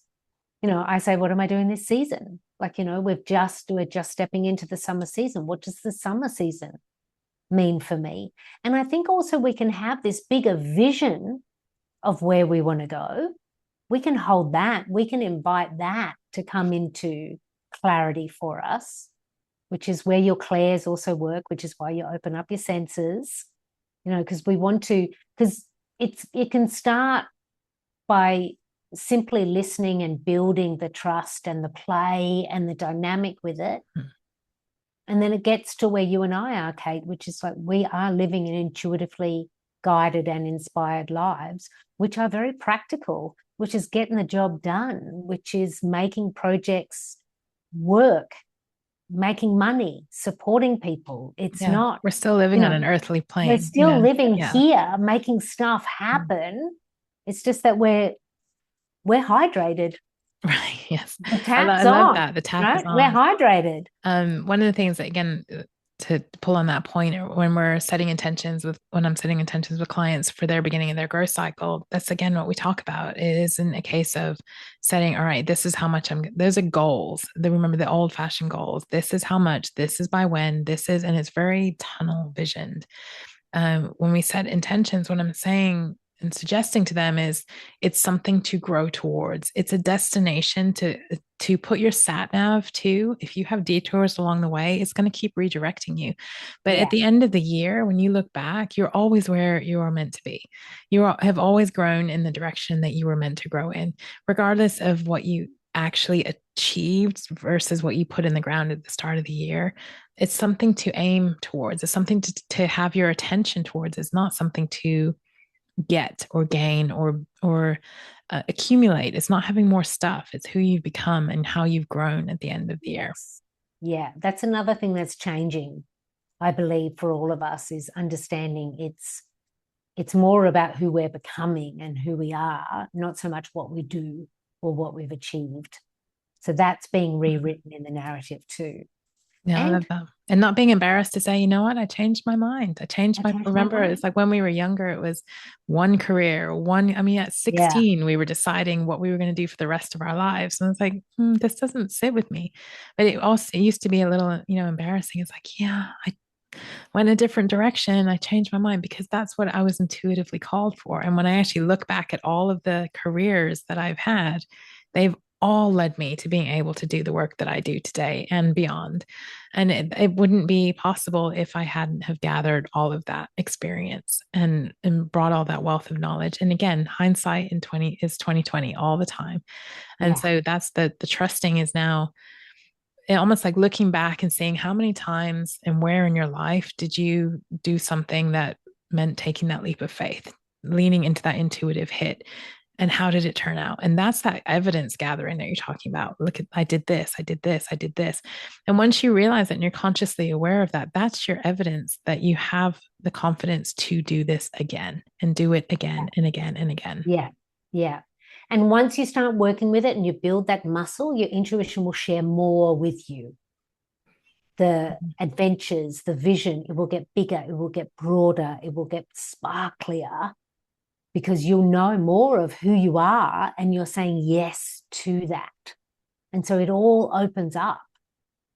I say, what am I doing this season? Like, we're just stepping into the summer season. What does the summer season mean for me? And I think also we can have this bigger vision of where we want to go. We can hold that. We can invite that to come into clarity for us, which is where your clairs also work, which is why you open up your senses, because we want to, because it can start by simply listening and building the trust and the play and the dynamic with it. And then it gets to where you and I are, Kate, which is like we are living in intuitively guided and inspired lives, which are very practical, which is getting the job done, which is making projects work, making money, supporting people. It's not. We're still living on an earthly plane. We're still living here, making stuff happen. It's just that we're hydrated. Right. Yes. The tap's I love on, that. The tap right? is on. We're hydrated. One of the things that, again, to pull on that point, when I'm setting intentions with clients for their beginning of their growth cycle, that's again what we talk about. It isn't a case of setting, all right, this is how much those are goals. Remember the old fashioned goals. This is how much, this is by when, and it's very tunnel visioned. When we set intentions, what I'm saying and suggesting to them is it's something to grow towards. It's a destination to put your sat nav to. If you have detours along the way, it's going to keep redirecting you. But at the end of the year, when you look back, you're always where you are meant to be. You have always grown in the direction that you were meant to grow in, regardless of what you actually achieved versus what you put in the ground at the start of the year. It's something to aim towards. It's something to have your attention towards. It's not something to get or gain or accumulate. It's not having more stuff. It's who you've become and how you've grown at the end of the year. Yeah, that's another thing that's changing, I believe, for all of us, is understanding it's more about who we're becoming and who we are, not so much what we do or what we've achieved. So that's being rewritten in the narrative too. Yeah, I love that. And not being embarrassed to say, you know what, I changed my mind. Remember, it's like when we were younger, it was one career, at 16, we were deciding what we were going to do for the rest of our lives. And it's like, this doesn't sit with me. But it used to be a little, embarrassing. It's like, yeah, I went a different direction. I changed my mind because that's what I was intuitively called for. And when I actually look back at all of the careers that I've had, they've all led me to being able to do the work that I do today and beyond. And it wouldn't be possible if I hadn't have gathered all of that experience and brought all that wealth of knowledge. And again, hindsight is 2020 all the time. And so that's the trusting is now almost like looking back and seeing how many times and where in your life did you do something that meant taking that leap of faith, leaning into that intuitive hit. And how did it turn out? And that's that evidence gathering that you're talking about. Look at, I did this, I did this, I did this. And once you realize that and you're consciously aware of that, that's your evidence that you have the confidence to do this again and do it again and again and again. Yeah. Yeah. And once you start working with it and you build that muscle, your intuition will share more with you. The adventures, the vision, it will get bigger, it will get broader, it will get sparklier, because you'll know more of who you are and you're saying yes to that. And so it all opens up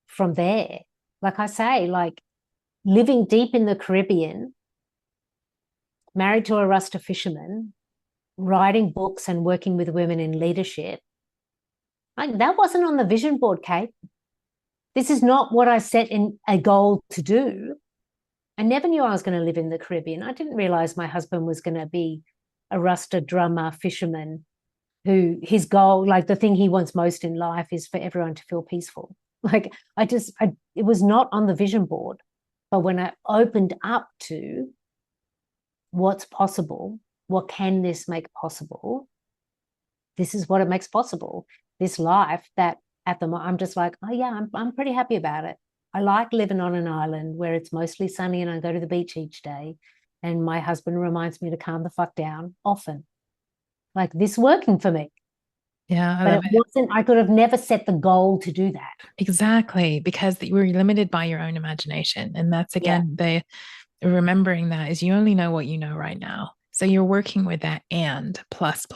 from there. Like I say, like living deep in the Caribbean, married to a Rasta fisherman, writing books and working with women in leadership. Like that wasn't on the vision board, Kate. This is not what I set in a goal to do. I never knew I was going to live in the Caribbean. I didn't realize my husband was going to be a Rasta drummer fisherman who his goal, like the thing he wants most in life, is for everyone to feel peaceful. Like it was not on the vision board. But when I opened up to what's possible, what can this make possible? This is what it makes possible. This life that at the moment I'm just like, oh yeah, I'm pretty happy about it. I like living on an island where it's mostly sunny and I go to the beach each day. And my husband reminds me to calm the fuck down often. Like this working for me. Yeah, but it wasn't, I could have never set the goal to do that. Exactly, because you were limited by your own imagination. And that's again, the remembering that is you only know what you know right now. So you're working with that and plus,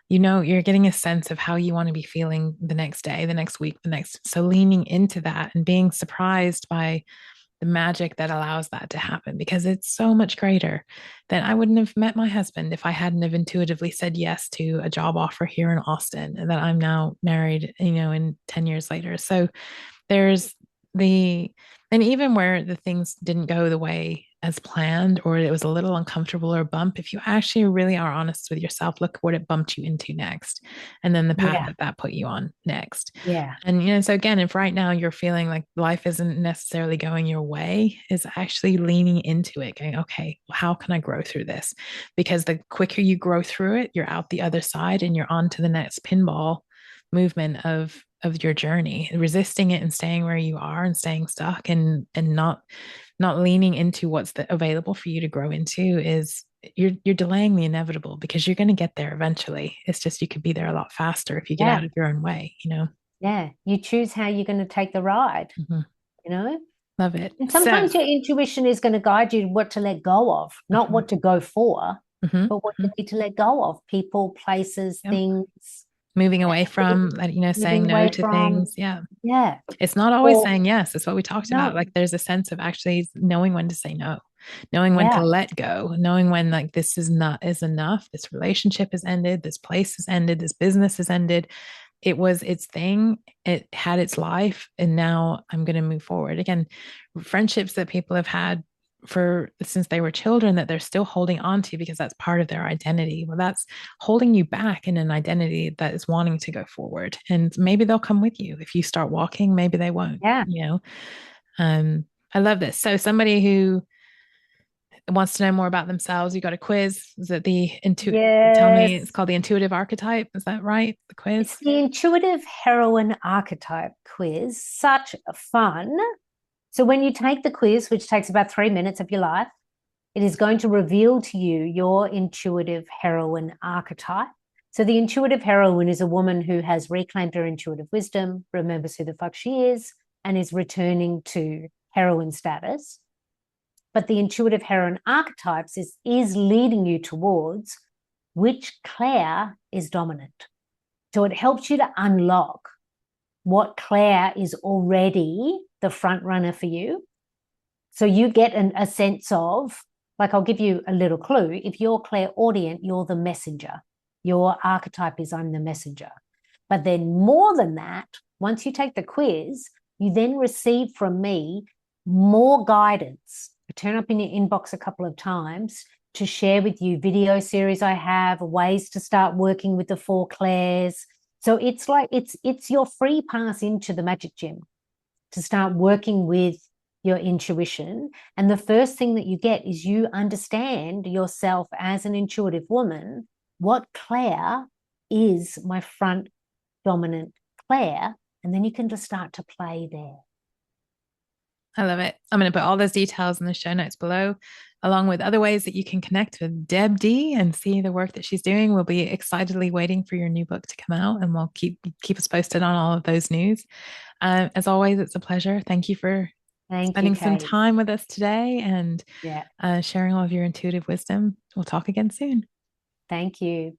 you're getting a sense of how you want to be feeling the next day, the next week, so leaning into that and being surprised by the magic that allows that to happen, because it's so much greater than I wouldn't have met my husband if I hadn't have intuitively said yes to a job offer here in Austin and that I'm now married, in 10 years later. So there's the, and even where the things didn't go the way as planned, or it was a little uncomfortable or bump, if you actually really are honest with yourself, look what it bumped you into next, and then the path Yeah. that put you on next. Yeah. And so again, if right now you're feeling like life isn't necessarily going your way, is actually leaning into it, going, okay, how can I grow through this? Because the quicker you grow through it, you're out the other side and you're on to the next pinball movement of your journey. Resisting it and staying where you are and staying stuck and not leaning into what's available for you to grow into is you're delaying the inevitable, because you're going to get there eventually. It's just you could be there a lot faster if you get Yeah. out of your own way. Yeah. You choose how you're going to take the ride, Mhm. you know? Love it. And So, sometimes your intuition is going to guide you what to let go of, not mhm, what to go for, mhm, but what you mhm. need to let go of. People, places, Yep. things, Moving away from, saying moving no away to from. things. Yeah. Yeah. It's not always Or saying yes. It's what we talked about. no. Like there's a sense of actually knowing when to say no, knowing when to Yeah. let go, knowing when like this is enough. This relationship has ended. This place has ended. This business has ended. It was its thing. It had its life. And now I'm going to move forward. Again, friendships that people have had for since they were children that they're still holding on to because that's part of their identity. Well, that's holding you back in an identity that is wanting to go forward. And maybe they'll come with you. If you start walking, maybe they won't, Yeah. you know. I love this. So somebody who wants to know more about themselves, you got a quiz. Is it the intuitive? Tell me, it's Yes. called the intuitive archetype. Is that right? The quiz? It's the intuitive heroine archetype quiz. Such fun. So when you take the quiz, which takes about 3 minutes of your life, it is going to reveal to you your intuitive heroine archetype. So the intuitive heroine is a woman who has reclaimed her intuitive wisdom, remembers who the fuck she is, and is returning to heroine status. But the intuitive heroine archetypes is leading you towards which Claire is dominant. So it helps you to unlock what Claire is already the front runner for you. So you get a sense of, like, I'll give you a little clue. If you're clairaudient, you're the messenger. Your archetype is I'm the messenger. But then more than that, once you take the quiz, you then receive from me more guidance. I turn up in your inbox a couple of times to share with you video series I have, ways to start working with the four Claires. So it's like it's your free pass into the magic gym to start working with your intuition. And the first thing that you get is you understand yourself as an intuitive woman. What Claire is my front dominant Claire? And then you can just start to play there. I love it. I'm going to put all those details in the show notes below, along with other ways that you can connect with Deb D and see the work that she's doing. We'll be excitedly waiting for your new book to come out, and we'll keep us posted on all of those news. As always, it's a pleasure. Thank you for Thank you, spending some Kate. time with us today and Yeah. sharing all of your intuitive wisdom. We'll talk again soon. Thank you.